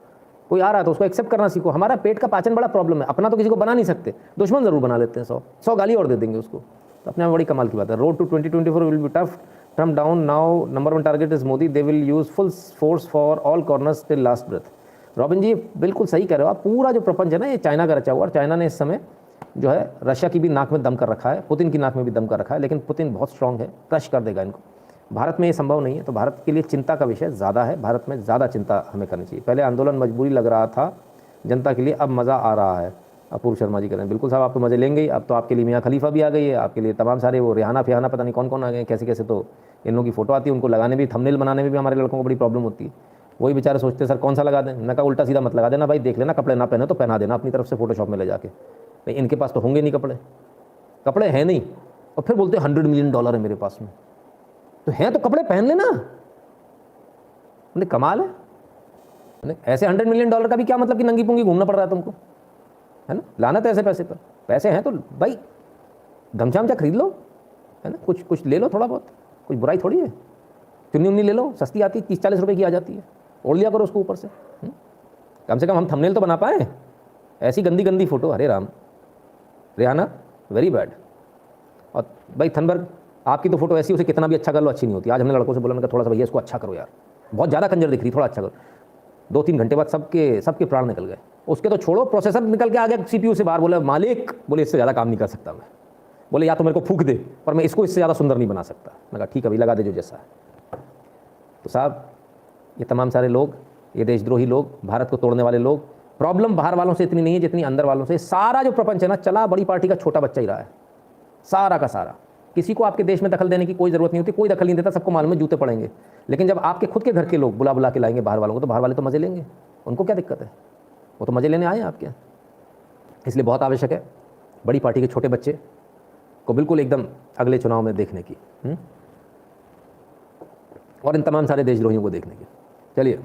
S1: कोई आ रहा है तो उसको एक्सेप्ट करना सीखो। हमारा पेट का पाचन बड़ा प्रॉब्लम है, अपना तो किसी को बना नहीं सकते, दुश्मन जरूर बना लेते हैं। 100 गाली और दे देंगे उसको, तो अपने आप बड़ी कमाल की बात है। Road to 2024 will be tough, Trump down, now number 1 target is Modi, they will use full force for all corners till last breath. Robin ji बिल्कुल सही कह रहे हो आप। पूरा जो प्रपंच है ना, ये चाइना का रचा हुआ, और चाइना ने इस समय जो है रशिया की भी नाक में दम कर रखा है, पुतिन की नाक में भी दम कर रखा है, लेकिन पुतिन बहुत स्ट्रांग है, क्रश कर देगा इनको। भारत में ये संभव नहीं है, तो भारत के लिए चिंता का विषय ज़्यादा है। भारत में ज़्यादा चिंता हमें करनी चाहिए। पहले आंदोलन मजबूरी लग रहा था जनता के लिए, अब मज़ा आ रहा है। अपूर्व शर्मा जी कह रहे हैं, बिल्कुल साहब आप तो मज़े लेंगे ही। अब तो आपके लिए मियाँ खलीफा भी आ गई है, आपके लिए तमाम सारे वो रिहाना फिहाना पता नहीं कौन कौन आ गए, कैसे कैसे तो इन लोगों की फ़ोटो आती है, उनको लगाने भी, थंबनेल बनाने में भी हमारे लड़कों को बड़ी प्रॉब्लम होती है। वही बेचारे सोचते हैं सर कौन सा लगा दें। मैं कहा उल्टा सीधा मत लगा देना भाई, देख लेना, कपड़े ना पहने तो पहना देना अपनी तरफ से फोटोशॉप में ले जाके। नहीं इनके पास तो होंगे नहीं कपड़े, कपड़े हैं नहीं, और फिर बोलते हैं $100 मिलियन है मेरे पास में। तो हैं तो कपड़े पहन लेना, कमाल है। ऐसे $100 मिलियन का भी क्या मतलब कि नंगी पुंगी घूमना पड़ रहा है तुमको, है ना? लानत है ऐसे पैसे पर। पैसे हैं तो भाई गमछा वमछा खरीद लो, है ना, कुछ ले लो, थोड़ा बहुत, कुछ बुराई थोड़ी है। चुन्नी उन्नी ले लो, सस्ती आती है, 30-40 रुपए की आ जाती है, ओढ़ लिया करो उसको ऊपर से। कम से कम हम थंबनेल तो बना पाए, ऐसी गंदी गंदी फोटो, अरे राम। Rihanna very bad. और भाई थनबर्ग आपकी तो फोटो ऐसी, उसे कितना भी अच्छा कर लो अच्छी नहीं होती। आज हमने लड़कों से बोला, थोड़ा सा भैया इसको अच्छा करो यार, बहुत ज़्यादा कंजर दिख रही, थोड़ा अच्छा करो। 2-3 घंटे बाद सबके प्राण निकल गए। उसके तो छोड़ो, प्रोसेसर निकल के आ गया CPU से बाहर। बोले मालिक, बोले इससे ज़्यादा काम नहीं कर सकता मैं। बोले या तो मेरे को फूंक दे, पर मैं इसको इससे ज़्यादा सुंदर नहीं बना सकता। मैं कहा ठीक है भाई, लगा दे जो जैसा है। तो साहब ये तमाम सारे लोग, ये देशद्रोही लोग, भारत को तोड़ने वाले लोग, प्रॉब्लम बाहर वालों से इतनी नहीं है जितनी अंदर वालों से। सारा जो प्रपंच है ना, चला बड़ी पार्टी का छोटा बच्चा ही रहा है, सारा का सारा। किसी को आपके देश में दखल देने की कोई ज़रूरत नहीं होती, कोई दखल नहीं देता, सबको मालूम है जूते पड़ेंगे। लेकिन जब आपके खुद के घर के लोग बुला बुला के लाएंगे बाहर वालों को, तो बाहर वाले तो मज़े लेंगे, उनको क्या दिक्कत है, वो तो मज़े लेने आए हैं आपके। इसलिए बहुत आवश्यक है बड़ी पार्टी के छोटे बच्चे को बिल्कुल एकदम अगले चुनाव में देखने की, और इन तमाम सारे देशद्रोहियों को देखने की। चलिए